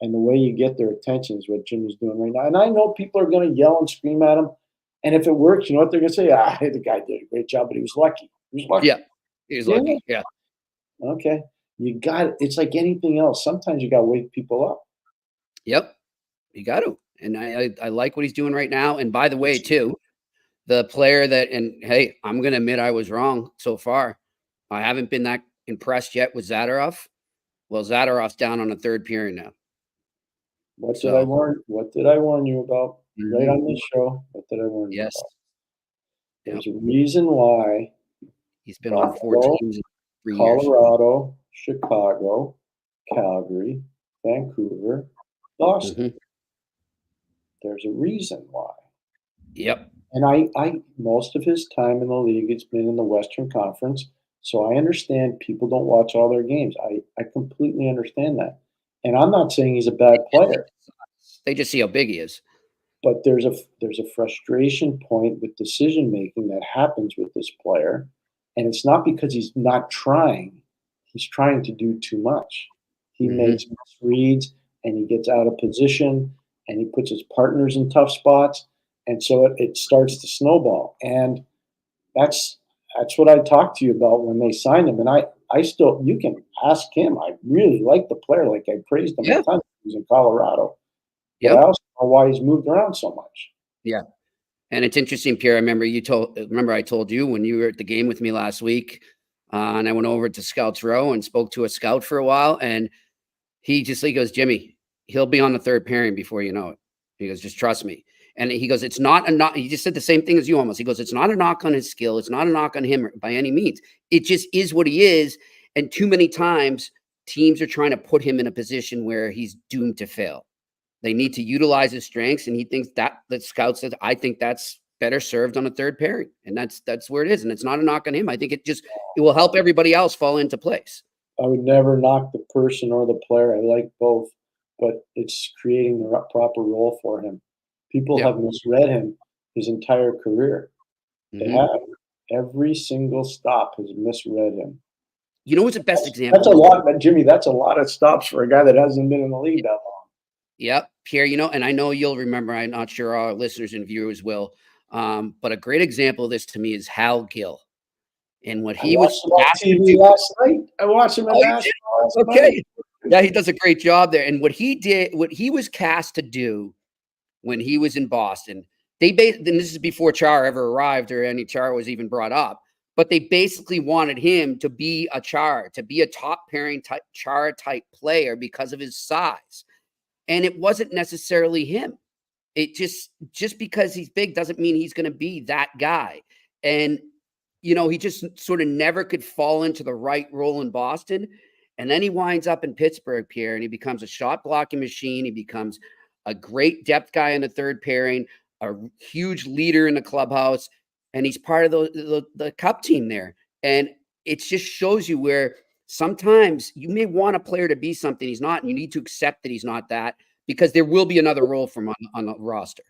And the way you get their attention is what Jimmy's doing right now. And I know people are going to yell and scream at him. And if it works, you know what they're going to say? The guy did a great job, but he was lucky. He was lucky. Yeah. He was lucky. Yeah. Okay. You got it. It's like anything else. Sometimes you got to wake people up. Yep. You got to. And I like what he's doing right now. And by the way, too, the player hey, I'm going to admit I was wrong so far. I haven't been that impressed yet with Zadorov. Well, Zadorov's down on the third period now. What did I warn you about right on this show? What did I warn you about? There's a reason why he's been on 4 teams in 3 years. Colorado, Chicago, Calgary, Vancouver, Boston. There's a reason why. Yep. And I most of his time in the league, it's been in the Western Conference. So I understand people don't watch all their games. I completely understand that. And I'm not saying he's a bad player. They just see how big he is. But there's a frustration point with decision making that happens with this player. And it's not because he's not trying. He's trying to do too much. He makes misreads and he gets out of position and he puts his partners in tough spots. And so it starts to snowball. And that's what I talked to you about when they signed him. And I still, you can ask him. I really like the player. Like I praised him a ton. He was in Colorado. But I also know why he's moved around so much. Yeah. And it's interesting, Pierre. I remember I told you when you were at the game with me last week, and I went over to Scouts Row and spoke to a scout for a while. And he goes, "Jimmy, he'll be on the third pairing before you know it." He goes, "Just trust me." And he goes, "It's not a knock." He just said the same thing as you almost. He goes, "It's not a knock on his skill. It's not a knock on him by any means. It just is what he is." And too many times teams are trying to put him in a position where he's doomed to fail. They need to utilize his strengths. And he thinks that scout says, "I think that's better served on a third pairing." And that's where it is. And it's not a knock on him. I think it will help everybody else fall into place. I would never knock the person or the player. I like both, but it's creating the proper role for him. People have misread him his entire career. They have. Every single stop has misread him. You know what's the best example? That's a lot, Jimmy. That's a lot of stops for a guy that hasn't been in the league that long. Yep, Pierre, and I know you'll remember, I'm not sure our listeners and viewers will, but a great example of this to me is Hal Gill. And what he was on TV last night. I watched him in Nashville last night. Yeah, he does a great job there. And what he was cast to do when he was in Boston, and this is before Char ever arrived or any Char was even brought up, but they basically wanted him to be a Char, to be a top pairing type Char type player because of his size. And it wasn't necessarily him. It just because he's big doesn't mean he's going to be that guy. And, he just sort of never could fall into the right role in Boston. And then he winds up in Pittsburgh, Pierre, and he becomes a shot blocking machine. He becomes a great depth guy in the third pairing, a huge leader in the clubhouse. And he's part of the cup team there. And it just shows you where sometimes you may want a player to be something he's not, and you need to accept that he's not that, because there will be another role for him on the roster.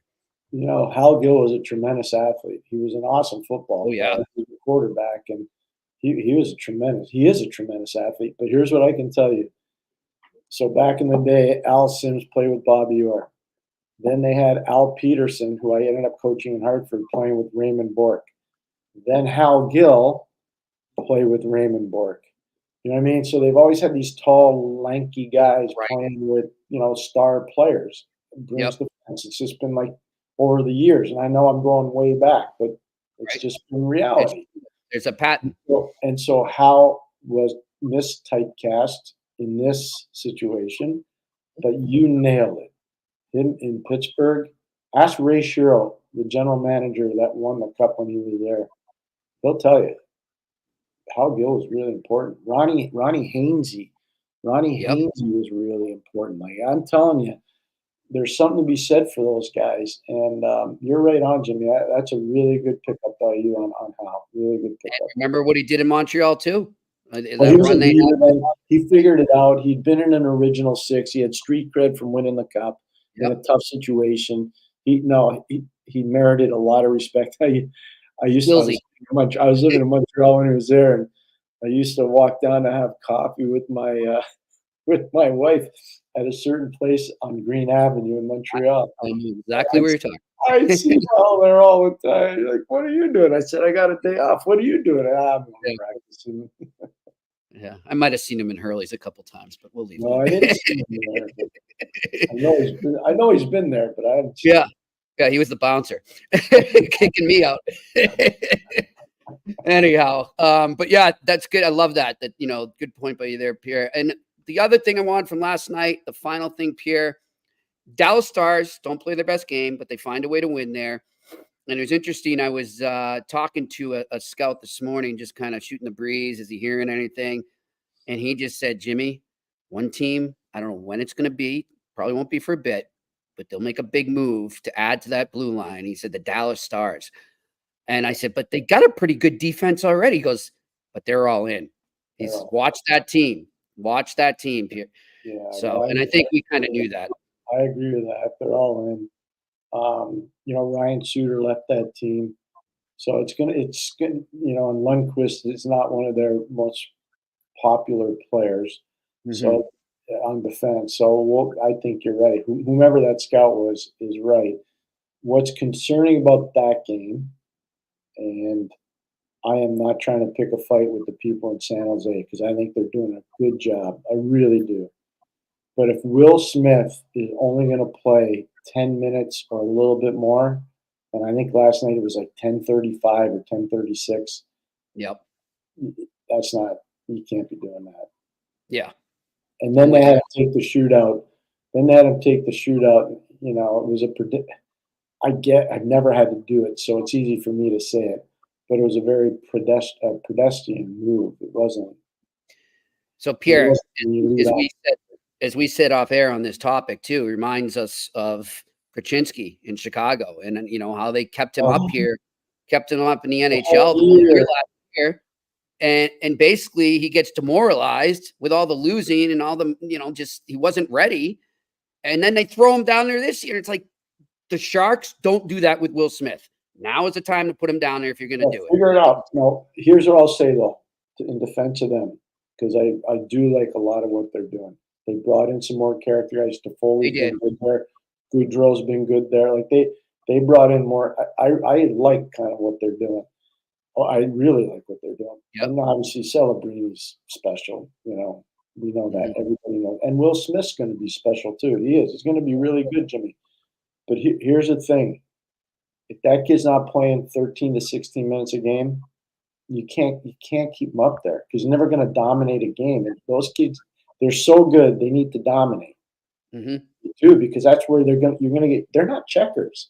Hal Gill was a tremendous athlete. He was an awesome football player. He was a quarterback, and he is a tremendous athlete. But here's what I can tell you. So back in the day, Al Sims played with Bobby Orr. Then they had Al Peterson, who I ended up coaching in Hartford, playing with Raymond Bourque. Then Hal Gill played with Raymond Bourque. You know what I mean? So they've always had these tall, lanky guys playing with, star players. Brings defense. It's just been like over the years. And I know I'm going way back, but it's just been reality. There's a pattern. And so Hal was mistypecast in this situation, but you nailed it. Him in Pittsburgh. Ask Ray Shero, the general manager that won the cup when he was there. He'll tell you. Hal Gill was really important. Ronnie Hainsey. Hainsey was really important. Like, I'm telling you, there's something to be said for those guys. And you're right on, Jimmy. That's a really good pickup by you on Hal. Really good pickup. And remember what he did in Montreal too? He figured it out. He'd been in an original six. He had street cred from winning the cup in a tough situation. He merited a lot of respect. I was living in Montreal when he was there, and I used to walk down to have coffee with my wife at a certain place on Green Avenue in Montreal. I knew exactly where you're talking. I see Hal there all the time. You're like, what are you doing? I said, I got a day off. What are you doing? I'm practicing. Yeah, I might have seen him in Hurley's a couple times, but we'll leave. No, I didn't see him there. I know he's been there, but I haven't seen him. Yeah, he was the bouncer, kicking me out. Anyhow, but yeah, that's good. I love that. Good point by you there, Pierre. And the other thing I want from last night, the final thing, Pierre, Dallas Stars don't play their best game, but they find a way to win there. And it was interesting. I was talking to a scout this morning, just kind of shooting the breeze. Is he hearing anything? And he just said, Jimmy, one team, I don't know when it's going to be, probably won't be for a bit, but they'll make a big move to add to that blue line. He said the Dallas Stars. And I said, but they got a pretty good defense already. He goes, but they're all in. He says, watch that team. Watch that team, Pierre. Yeah, so, and I think we kind of knew that. I agree with that. They're all in. Ryan Suter left that team. So it's gonna, and Lundqvist is not one of their most popular players. Mm-hmm. So on defense. So I think you're right. Whomever that scout was is right. What's concerning about that game, and I am not trying to pick a fight with the people in San Jose because I think they're doing a good job. I really do. But if Will Smith is only going to play 10 minutes or a little bit more, and I think last night it was like 10:35 or 10:36. Yep. That's not, you can't be doing that. Yeah. And then they had to take the shootout. It was I've never had to do it, so it's easy for me to say it. But it was a very pedestrian move. It wasn't. So Pierre, as we said off air on this topic too, reminds us of Krasinski in Chicago, and how they kept him up here, kept him up in the NHL last year, and basically he gets demoralized with all the losing and all the just he wasn't ready, and then they throw him down there this year. It's like the Sharks don't do that with Will Smith. Now is the time to put him down there if you're going to do it. Figure it out. No, here's what I'll say though, in defense of them, because I do like a lot of what they're doing. They brought in some more character guys. Toffoli's been good there. Gaudreau's been good there. Like they brought in more. I like kind of what they're doing. Oh, I really like what they're doing. Yep. And obviously Celebrini's special. We know that. Everybody knows. And Will Smith's going to be special too. He is. He's going to be really good, Jimmy. But here's the thing. If that kid's not playing 13 to 16 minutes a game, you can't keep him up there because you're never going to dominate a game. And those kids, they're so good, they need to dominate too, because that's where you're going to get. They're not checkers.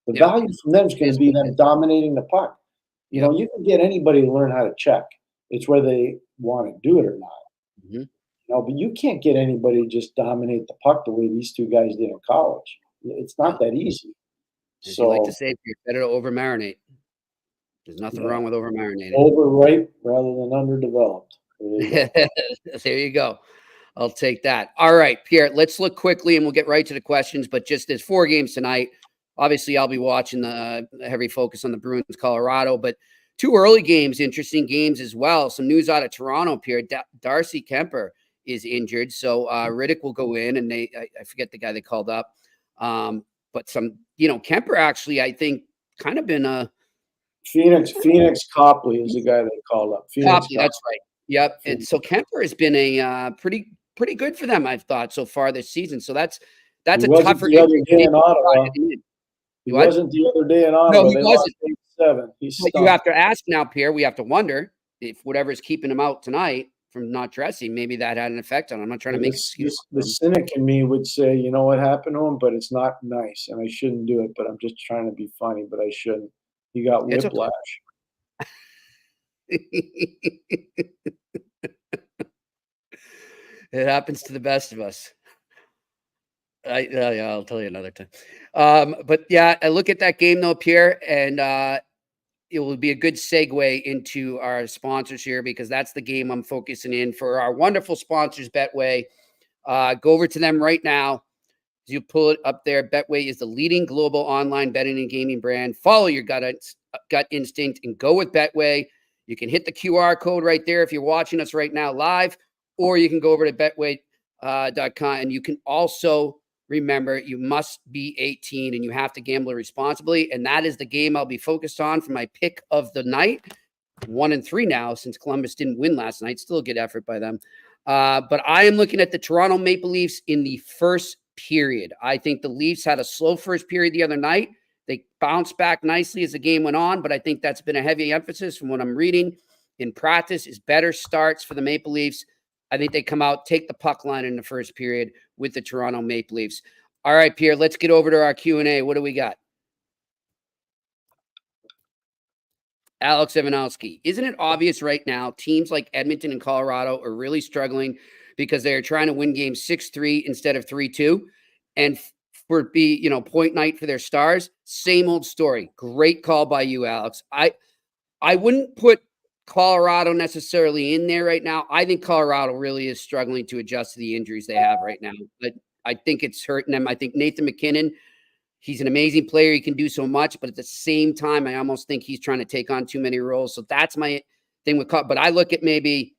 The value from them is going to be them dominating the puck. You can get anybody to learn how to check. It's whether they want to do it or not. But you can't get anybody to just dominate the puck the way these two guys did in college. It's not that easy. As you like to say, you're better to over marinate. There's nothing wrong with over marinating. Overripe rather than underdeveloped. There you go. I'll take that. All right, Pierre, let's look quickly and we'll get right to the questions. But just there's 4 games tonight. Obviously, I'll be watching the heavy focus on the Bruins, Colorado. But 2 early games, interesting games as well. Some news out of Toronto, Pierre. Darcy Kemper is injured. So Riddick will go in, and I forget the guy they called up. But Kemper actually, I think, kind of been a Phoenix Copley is the guy they called up. Copley, that's right. Yep. And so Kemper has been a pretty good for them, I've thought, so far this season. So that's a tougher. The other day in Ottawa. He What? wasn't the other day in Ottawa. No, he wasn't. 8-7. He's But you have to ask now, Pierre. We have to wonder if whatever's keeping him out tonight from not dressing, maybe that had an effect on him. I'm not trying to make excuses. The cynic in me would say, you know what happened to him, but it's not nice, and I shouldn't do it. But I'm just trying to be funny, but I shouldn't. He got whiplash. It happens to the best of us. I'll tell you another time. But yeah, I look at that game though, Pierre, and it will be a good segue into our sponsors here, because that's the game I'm focusing in for our wonderful sponsors, Betway. Go over to them right now. As you pull it up there, Betway is the leading global online betting and gaming brand. Follow your gut instinct and go with Betway. You can hit the QR code right there if you're watching us right now live, or you can go over to betway.com, and you can also remember, you must be 18 and you have to gamble responsibly. And that is the game I'll be focused on for my pick of the night. 1-3 now, since Columbus didn't win last night. Still a good effort by them. But I am looking at the Toronto Maple Leafs in the first period. I think the Leafs had a slow first period the other night. They bounced back nicely as the game went on, but I think that's been a heavy emphasis from what I'm reading in practice is better starts for the Maple Leafs. I think they come out, take the puck line in the first period with the Toronto Maple Leafs. All right, Pierre, let's get over to our Q&A. What do we got? Alex Evanowski. Isn't it obvious right now teams like Edmonton and Colorado are really struggling because they are trying to win games 6-3 instead of 3-2? And for it be, point night for their stars? Same old story. Great call by you, Alex. I wouldn't put Colorado necessarily in there right now. I think Colorado really is struggling to adjust to the injuries they have right now. But I think it's hurting them. I think Nathan McKinnon, he's an amazing player. He can do so much, but at the same time, I almost think he's trying to take on too many roles. So that's my thing with Colorado. But I look at maybe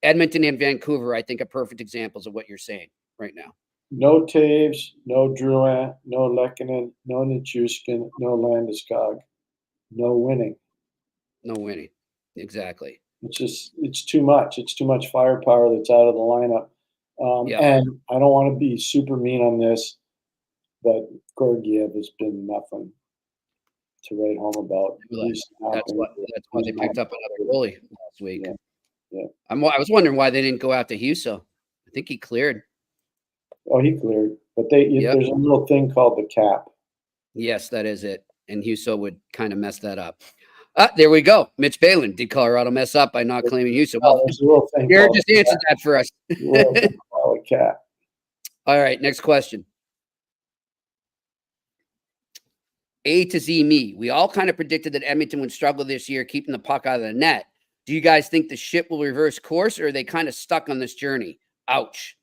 Edmonton and Vancouver, I think are perfect examples of what you're saying right now. No Taves, no Drouin, no Lehkonen, no Nichushkin, no Landeskog. No winning. No winning. Exactly. It's too much. It's too much firepower that's out of the lineup. And I don't want to be super mean on this, but Georgiev has been nothing to write home about. That's why they picked up another goalie last week. Yeah. I was wondering why they didn't go after Husso. I think he cleared. Oh, he cleared. But there's a little thing called the cap. Yes, that is it. And Husso would kind of mess that up. There we go. Mitch Balin. Did Colorado mess up by not claiming Husso? Well, Pierre just answered that for us. Cap. All right, next question. A to Z me. We all kind of predicted that Edmonton would struggle this year keeping the puck out of the net. Do you guys think the ship will reverse course, or are they kind of stuck on this journey? Ouch.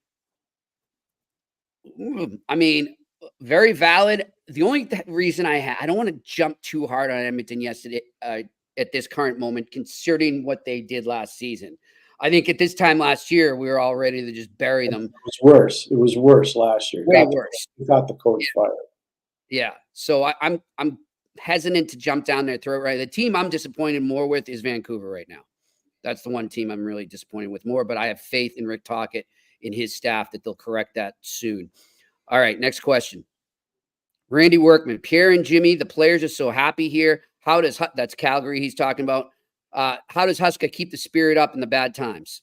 I mean, very valid. The only reason I don't want to jump too hard on Edmonton yesterday at this current moment, considering what they did last season. I think at this time last year, we were all ready to just bury them. It was worse last year. Way worse. We got the coach fired. Yeah. So I'm hesitant to jump down their throat. Right. The team I'm disappointed more with is Vancouver right now. That's the one team I'm really disappointed with more. But I have faith in Rick Tocchet, in his staff, that they'll correct that soon. All right. Next question. Randy Workman, Pierre and Jimmy, the players are so happy here. That's Calgary he's talking about. How does Huska keep the spirit up in the bad times?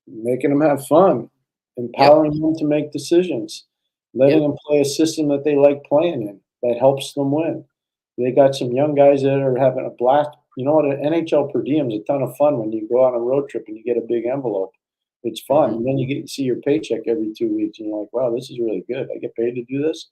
Making them have fun, empowering them to make decisions, letting them play a system that they like playing in that helps them win. They got some young guys that are having a blast. You know what? An NHL per diem is a ton of fun when you go on a road trip and you get a big envelope. It's fun. And then you get to see your paycheck every 2 weeks and you're like, wow, this is really good. I get paid to do this.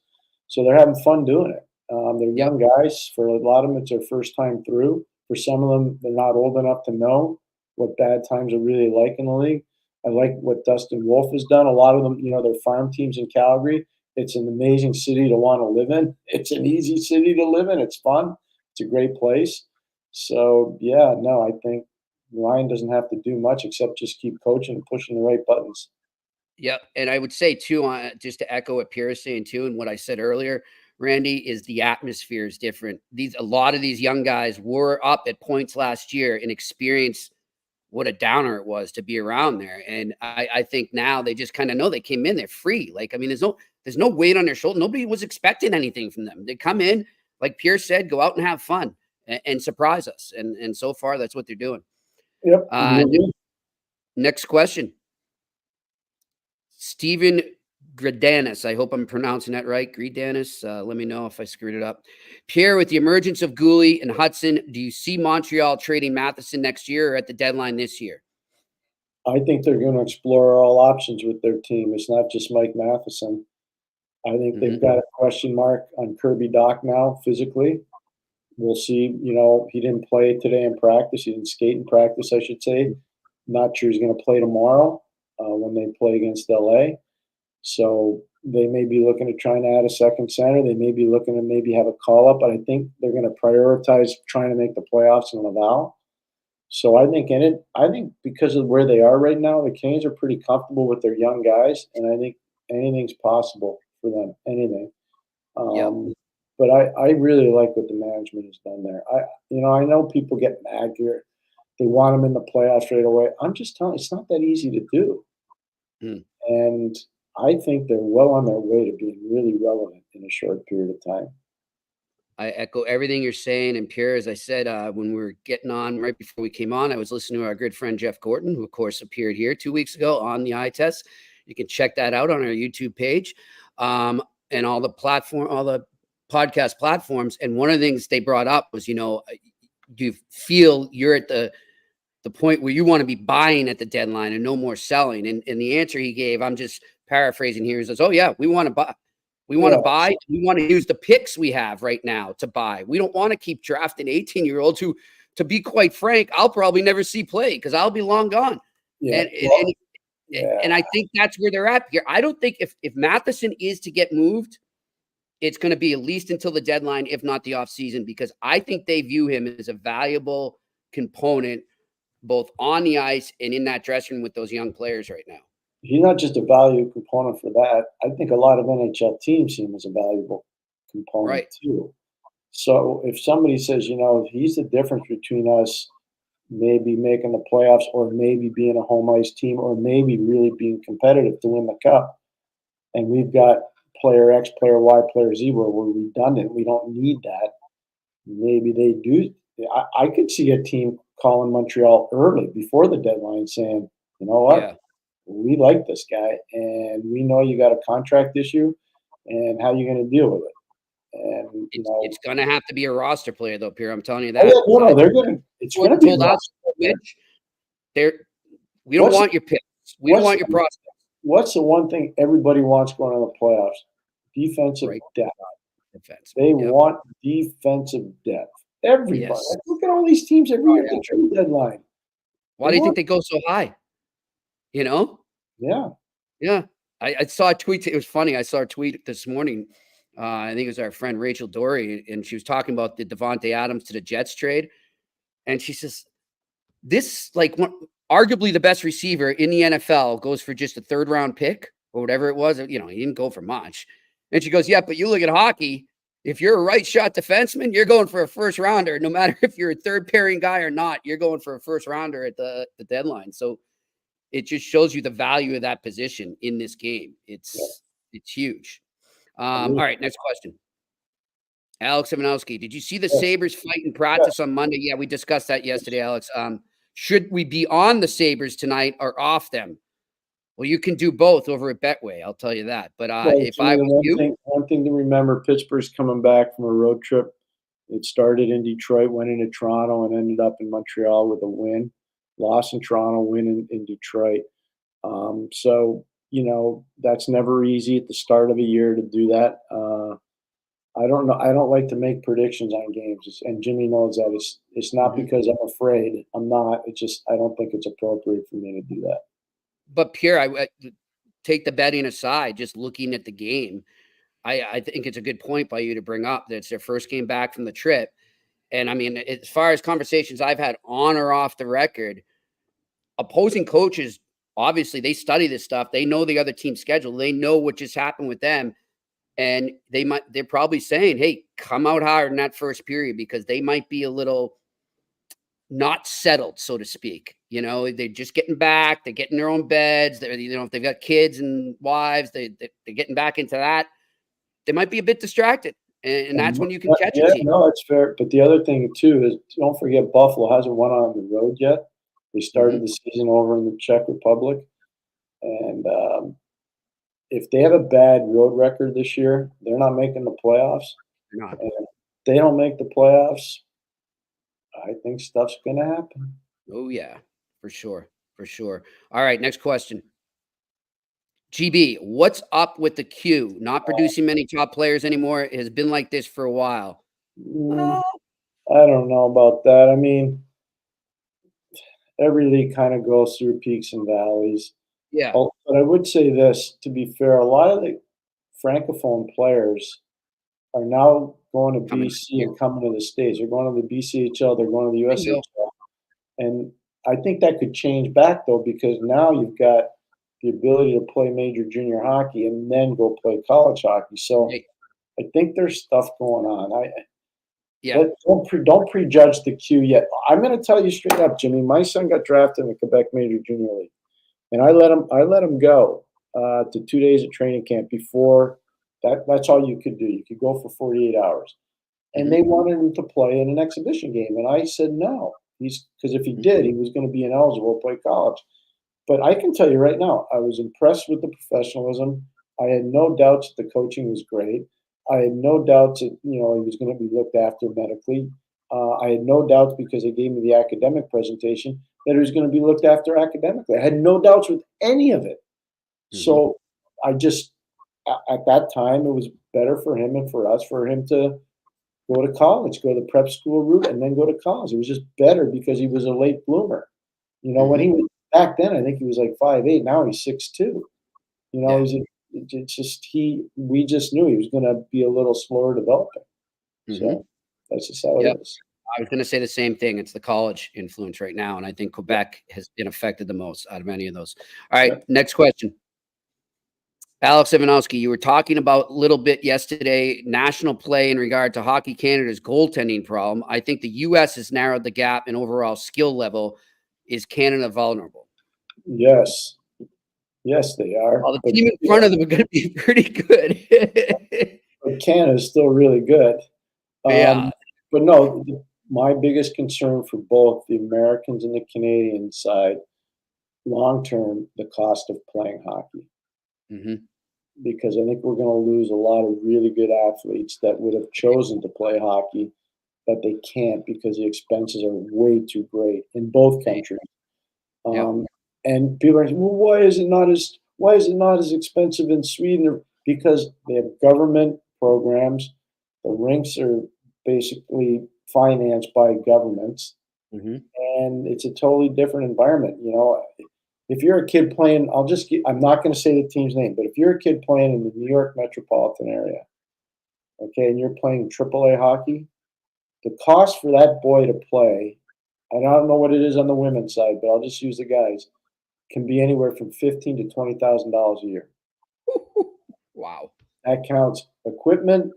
So they're having fun doing it. They're young guys. For a lot of them, it's their first time through. For some of them, they're not old enough to know what bad times are really like in the league. I like what Dustin Wolf has done. A lot of them, their farm teams in Calgary. It's an amazing city to want to live in. It's an easy city to live in. It's fun. It's a great place. So, I think Ryan doesn't have to do much except just keep coaching and pushing the right buttons. Yep. And I would say too, just to echo what Pierre is saying too, and what I said earlier, Randy, is the atmosphere is different. A lot of these young guys were up at points last year and experienced what a downer it was to be around there. And I think now they just kind of know they came in there free. Like, I mean, there's no weight on their shoulder. Nobody was expecting anything from them. They come in, like Pierre said, go out and have fun and surprise us. And so far, that's what they're doing. Yep. Next question. Steven Gredanis. I hope I'm pronouncing that right. Gredanis. Let me know if I screwed it up. Pierre, with the emergence of Gooley and Hudson, do you see Montreal trading Matheson next year or at the deadline this year? I think they're going to explore all options with their team. It's not just Mike Matheson. I think they've got a question mark on Kirby Dach now physically. We'll see. You know, he didn't play today in practice. He didn't skate in practice, I should say. Not sure he's going to play tomorrow when they play against LA. So they may be looking to try and add a second center. They may be looking to maybe have a call-up, but I think they're going to prioritize trying to make the playoffs in Laval. So I think because of where they are right now, the Canes are pretty comfortable with their young guys, and I think anything's possible for them, anything. But I really like what the management has done there. I know people get mad here. They want them in the playoffs right away. I'm just telling you, it's not that easy to do. And I think they're well on their way to being really relevant in a short period of time. I echo everything you're saying. And Pierre, as I said, when we were getting on right before we came on, I was listening to our good friend Jeff Gordon, who of course appeared here 2 weeks ago on the eye test. You can check that out on our YouTube page and all the podcast platforms. And one of the things they brought up was, do you feel you're at the point where you want to be buying at the deadline and no more selling? And the answer he gave, I'm just paraphrasing here, he says, oh yeah, we want to buy. We want to buy. We want to use the picks we have right now to buy. We don't want to keep drafting 18-year-olds who, to be quite frank, I'll probably never see play because I'll be long gone. Yeah. And I think that's where they're at here. I don't think if Matheson is to get moved, it's going to be at least until the deadline, if not the offseason, because I think they view him as a valuable component both on the ice and in that dressing room with those young players right now. He's not just a value component for that. I think a lot of NHL teams see him as a valuable component too. So if somebody says, he's the difference between us maybe making the playoffs or maybe being a home ice team or maybe really being competitive to win the cup, and we've got player X, player Y, player Z where we're redundant, we don't need that, maybe they do. I could see a team calling Montreal early before the deadline saying, you know what? Yeah. We like this guy, and we know you got a contract issue, and how are you going to deal with it? And it's going to have to be a roster player, though, Pierre. I'm telling you that. They're going to. It's going to be. We don't want your picks. We don't want your prospects. What's the one thing everybody wants going on the playoffs? Defensive depth. They want defensive depth. Everybody. Yes. Look at all these teams every year at the trade deadline. Why do you think they go so high? Yeah. I saw a tweet. It was funny. I saw a tweet this morning. I think it was our friend Rachel Dory, and she was talking about the Devontae Adams to the Jets trade. And she says, this, arguably the best receiver in the NFL goes for just a third-round pick or whatever it was. He didn't go for much. And she goes, yeah, but you look at hockey. If you're a right-shot defenseman, you're going for a first-rounder. No matter if you're a third-pairing guy or not, you're going for a first-rounder at the deadline. So it just shows you the value of that position in this game. It's huge. All right, next question. Alex Ivanowski, did you see the Sabres fight in practice on Monday? Yeah, we discussed that yesterday, Alex. Should we be on the Sabres tonight or off them? Well, you can do both over at Betway. I'll tell you that. But if I was you, one thing to remember: Pittsburgh's coming back from a road trip. It started in Detroit, went into Toronto, and ended up in Montreal with a win. Loss in Toronto, win in Detroit. So that's never easy at the start of a year to do that. I don't know. I don't like to make predictions on games, and Jimmy knows that. It's not because I'm afraid. I'm not. It's just I don't think it's appropriate for me to do that. But Pierre, I take the betting aside, just looking at the game, I think it's a good point by you to bring up that it's their first game back from the trip. And I mean, as far as conversations I've had on or off the record, opposing coaches obviously they study this stuff. They know the other team's schedule. They know what just happened with them. And they're probably saying, hey, come out hard in that first period, because they might be a little not settled, so to speak. You know, they're just getting back. They're getting their own beds. They're, you know, if they've got kids and wives, they're getting back into that. They might be a bit distracted. And that's when you can catch a team. No, it's fair. But the other thing, too, is don't forget Buffalo hasn't won on the road yet. They started the season over in the Czech Republic. And if they have a bad road record this year, they're not making the playoffs. They're not. And if they don't make the playoffs, I think stuff's going to happen. Oh, yeah, for sure. For sure. All right, next question. GB, what's up with the Q? Not producing many top players anymore. It has been like this for a while. I don't know about that. I mean, every league kind of goes through peaks and valleys. Yeah. But I would say this, to be fair, a lot of the Francophone players are now going to BC and coming to the States. They're going to the BCHL. They're going to the USHL. And I think that could change back, though, because now you've got the ability to play major junior hockey and then go play college hockey. So I think there's stuff going on. Don't prejudge the Q yet. I'm going to tell you straight up, Jimmy. My son got drafted in the Quebec Major Junior League, and I let him go to 2 days of training camp before that. That's all you could do. You could go for 48 hours, and they wanted him to play in an exhibition game, and I said no. Because if he did, he was going to be ineligible to play college. But I can tell you right now, I was impressed with the professionalism. I had no doubts that the coaching was great. I had no doubts that, he was going to be looked after medically. I had no doubts, because they gave me the academic presentation, that he was going to be looked after academically. I had no doubts with any of it. So I just, at that time, it was better for him and for us, for him to go to college, go the prep school route, and then go to college. It was just better because he was a late bloomer. When he was back then, I think he was like 5'8". Now he's 6'2". We just knew he was going to be a little slower developing. So that's just how it is. I was going to say the same thing. It's the college influence right now, and I think Quebec has been affected the most out of any of those. All right, next question. Alex Ivanowski, you were talking about a little bit yesterday, national play in regard to Hockey Canada's goaltending problem. I think the U.S. has narrowed the gap in overall skill level. Is Canada vulnerable? Yes. Yes, they are. Well, the team in front of them are going to be pretty good. But Canada's still really good. But no, my biggest concern for both the Americans and the Canadian side, long-term, the cost of playing hockey. Because I think we're going to lose a lot of really good athletes that would have chosen to play hockey, but they can't because the expenses are way too great in both countries. And people are saying, well, why is it not as expensive in Sweden? Because they have government programs. The rinks are basically financed by governments, and it's a totally different environment. If you're a kid playing, I'm not going to say the team's name, but if you're a kid playing in the New York metropolitan area, okay, and you're playing AAA hockey, the cost for that boy to play, and I don't know what it is on the women's side, but I'll just use the guys, can be anywhere from $15,000 to $20,000 a year. Wow. That counts equipment,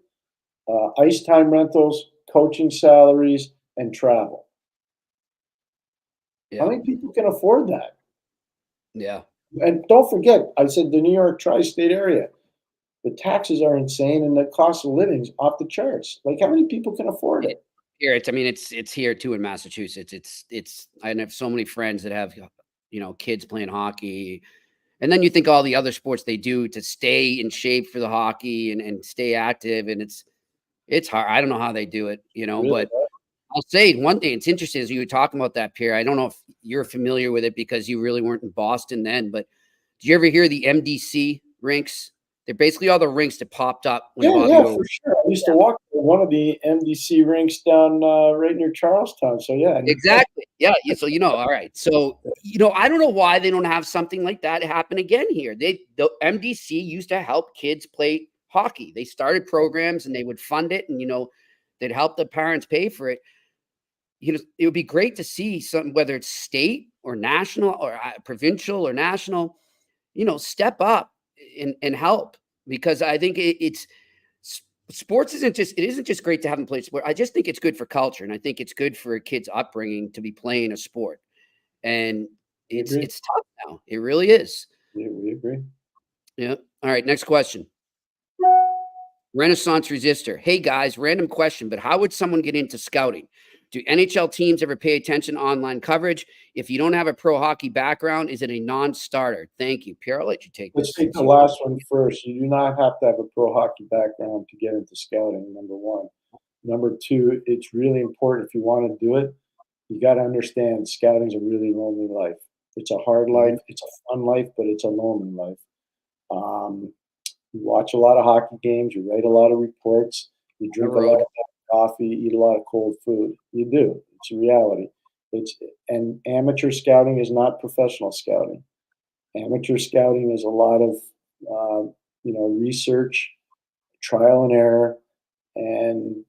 ice time rentals, coaching salaries, and travel. How many people can afford that? Yeah. And don't forget, I said the New York tri-state area, the taxes are insane and the cost of living's off the charts. Like, how many people can afford it? Here, it's here too in Massachusetts. It's I have so many friends that have, kids playing hockey. And then you think all the other sports they do to stay in shape for the hockey and stay active. And it's hard. I don't know how they do it, Really? But I'll say one thing. It's interesting as you were talking about that, Pierre. I don't know if you're familiar with it because you really weren't in Boston then, but did you ever hear the MDC rinks? They're basically all the rinks that popped up. Yeah, for sure. I used to walk to one of the MDC rinks down right near Charlestown. So, yeah. Exactly. Yeah. So, all right. So, I don't know why they don't have something like that happen again here. The MDC used to help kids play hockey. They started programs and they would fund it and, they'd help the parents pay for it. it would be great to see something, whether it's state or national or provincial or national, step up and help, because I think sports isn't just great to have them play sport. I just think it's good for culture, and I think it's good for a kid's upbringing to be playing a sport. And it's tough now. It really is. Yeah, we agree. Yeah. All right. Next question. Renaissance Resistor. Hey guys, random question, but how would someone get into scouting? Do NHL teams ever pay attention to online coverage? If you don't have a pro hockey background, is it a non-starter? Thank you. Pierre, I'll let you take this. Let's take the last one first. You do not have to have a pro hockey background to get into scouting, number one. Number two, it's really important if you want to do it, you got to understand scouting's a really lonely life. It's a hard life. It's a fun life, but it's a lonely life. You watch a lot of hockey games. You write a lot of reports. You drink a lot of coffee. You eat a lot of cold food. You do. It's a reality. And amateur scouting is not professional scouting. Amateur scouting is a lot of research, trial and error, and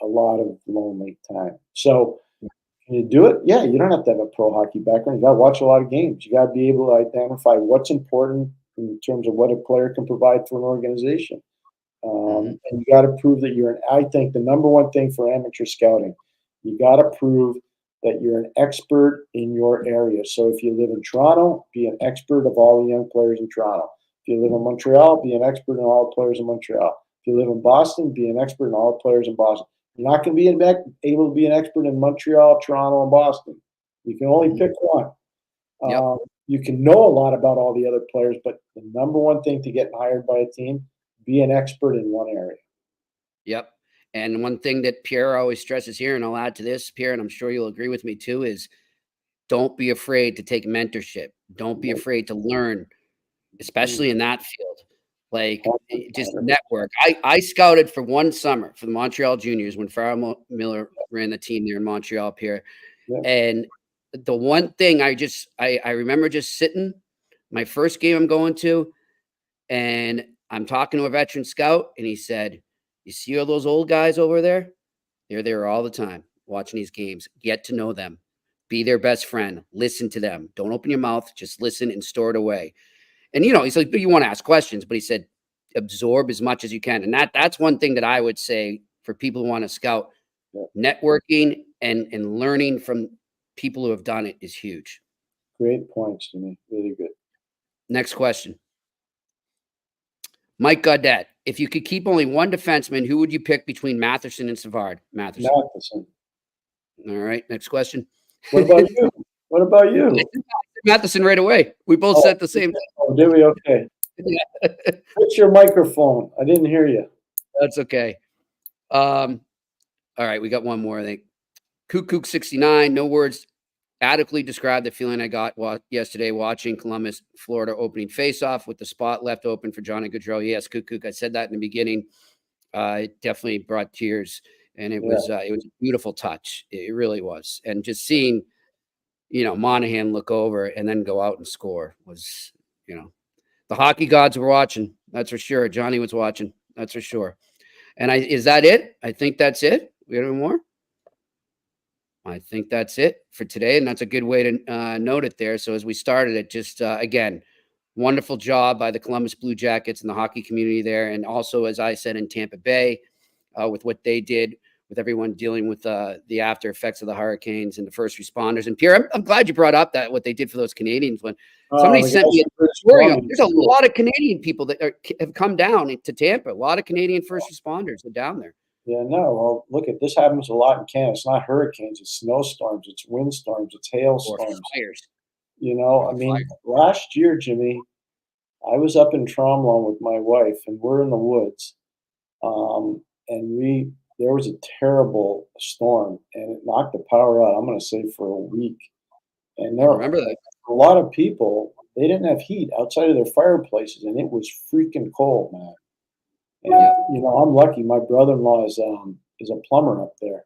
a lot of lonely time. So can you do it? Yeah, you don't have to have a pro hockey background. You got to watch a lot of games. You got to be able to identify what's important in terms of what a player can provide for an organization. And you got to prove that I think the number one thing for amateur scouting, you got to prove that you're an expert in your area. So if you live in Toronto, be an expert of all the young players in Toronto. If you live in Montreal, be an expert in all the players in Montreal. If you live in Boston, be an expert in all the players in Boston. You're not going to be able to be an expert in Montreal, Toronto, and Boston. You can only pick one. Yep. You can know a lot about all the other players, but the number one thing to get hired by a team, be an expert in one area. Yep. And one thing that Pierre always stresses here, and I'll add to this, Pierre, and I'm sure you'll agree with me too, is don't be afraid to take mentorship. Don't be afraid to learn, especially in that field. Like, just network. I scouted for one summer for the Montreal Juniors when Farrell Miller ran the team there in Montreal, Pierre. Yeah. And the one thing I remember just sitting, my first game I'm going to, and I'm talking to a veteran scout, and he said, "You see all those old guys over there? They're there all the time watching these games. Get to know them. Be their best friend. Listen to them. Don't open your mouth. Just listen and store it away." And, he's like, you want to ask questions, but he said, absorb as much as you can. And that's one thing that I would say for people who want to scout. Networking and learning from people who have done it is huge. Great points, Jimmy. Really good. Next question. Mike Gaudette, if you could keep only one defenseman, who would you pick between Matheson and Savard? Matheson. All right. Next question. What about you? Matheson right away. We both said the same thing. Oh, did we? Okay. Fix your microphone. I didn't hear you. That's okay. All right. We got one more, I think. Kook69, no words adequately describe the feeling I got yesterday watching Columbus, Florida opening faceoff with the spot left open for Johnny Gaudreau. Yes, Kook. I said that in the beginning. It definitely brought tears, and it was a beautiful touch. It really was. And just seeing, Monahan look over and then go out and score was, the hockey gods were watching. That's for sure. Johnny was watching. That's for sure. And is that it? I think that's it. We got any more? I think that's it for today. And that's a good way to note it there. So as we started it, just again, wonderful job by the Columbus Blue Jackets and the hockey community there. And also, as I said, in Tampa Bay with what they did with everyone dealing with the after effects of the hurricanes and the first responders. And Pierre, I'm glad you brought up what they did for those Canadians. When somebody sent me a story, there's a lot of Canadian people that have come down to Tampa. A lot of Canadian first responders are down there. Yeah, no. Well, look, this happens a lot in Canada. It's not hurricanes, it's snowstorms, it's windstorms, it's hailstorms. Fires. Last year, Jimmy, I was up in Tremblant with my wife, and we're in the woods, and there was a terrible storm, and it knocked the power out. I'm going to say for a week, and I remember that a lot of people, they didn't have heat outside of their fireplaces, and it was freaking cold, man. And, I'm lucky. My brother-in-law is a plumber up there.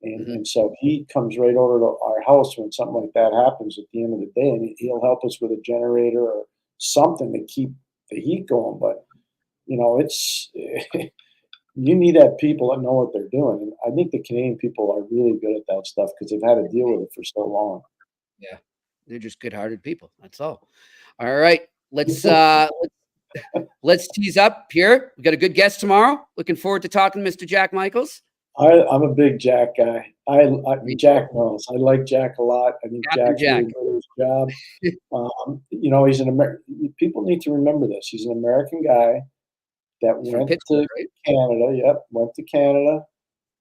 And so he comes right over to our house when something like that happens at the end of the day, and he'll help us with a generator or something to keep the heat going. But, you need to have people that know what they're doing. And I think the Canadian people are really good at that stuff because they've had to deal with it for so long. Yeah, they're just good-hearted people. That's all. All right, let's tease up, Pierre. We got a good guest tomorrow. Looking forward to talking to Mr. Jack Michaels. I'm a big Jack guy. Jack knows. I like Jack a lot. I think Jack's really good at his job. He's an American. People need to remember this. He's an American guy that went to Canada. Yep, went to Canada,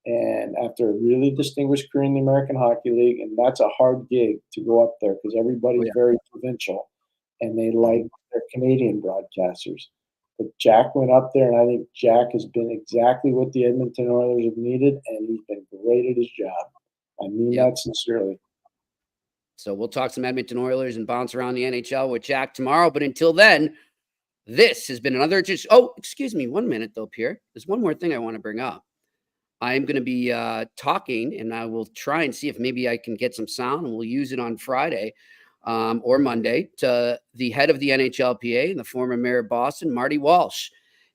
and after a really distinguished career in the American Hockey League, and that's a hard gig to go up there because everybody's very provincial, and they like their Canadian broadcasters. But Jack went up there, and I think Jack has been exactly what the Edmonton Oilers have needed, and he's been great at his job. I mean that sincerely. So we'll talk some Edmonton Oilers and bounce around the NHL with Jack tomorrow. But until then, this has been another edition. Oh, excuse me. 1 minute, though, Pierre. There's one more thing I want to bring up. I'm going to be talking, and I will try and see if maybe I can get some sound, and we'll use it on Friday. Or Monday, to the head of the NHLPA and the former mayor of Boston, Marty Walsh,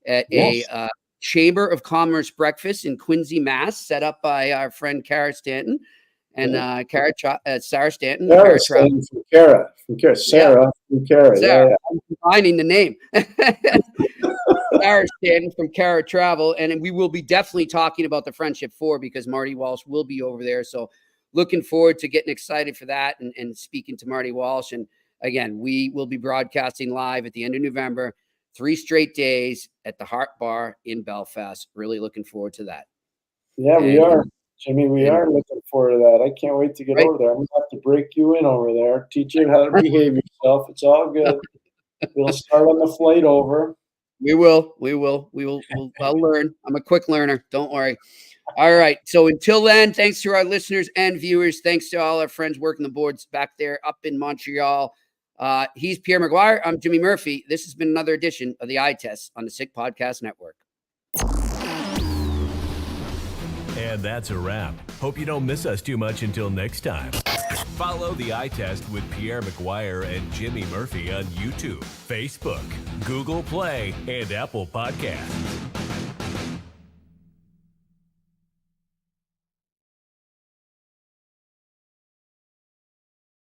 at a Chamber of Commerce breakfast in Quincy, Mass, set up by our friend Kara Stanton and Sarah Stanton. Sarah Stanton from Kara. Sarah from Kara. Sarah. I'm combining the name. Sarah Stanton from Kara Travel. And we will be definitely talking about the Friendship Four because Marty Walsh will be over there. So looking forward to getting excited for that and speaking to Marty Walsh. And again, we will be broadcasting live at the end of November, 3 straight days at the Hart Bar in Belfast. Really looking forward to that. Yeah, we are. Jimmy, we are looking forward to that. I can't wait to get over there. I'm going to have to break you in over there, teach you how to behave yourself. It's all good. We'll start on the flight over. We will. I'll learn. I'm a quick learner. Don't worry. All right. So until then, thanks to our listeners and viewers. Thanks to all our friends working the boards back there up in Montreal. He's Pierre McGuire. I'm Jimmy Murphy. This has been another edition of the Eye Test on the Sick Podcast Network. And that's a wrap. Hope you don't miss us too much until next time. Follow the Eye Test with Pierre McGuire and Jimmy Murphy on YouTube, Facebook, Google Play, and Apple Podcasts.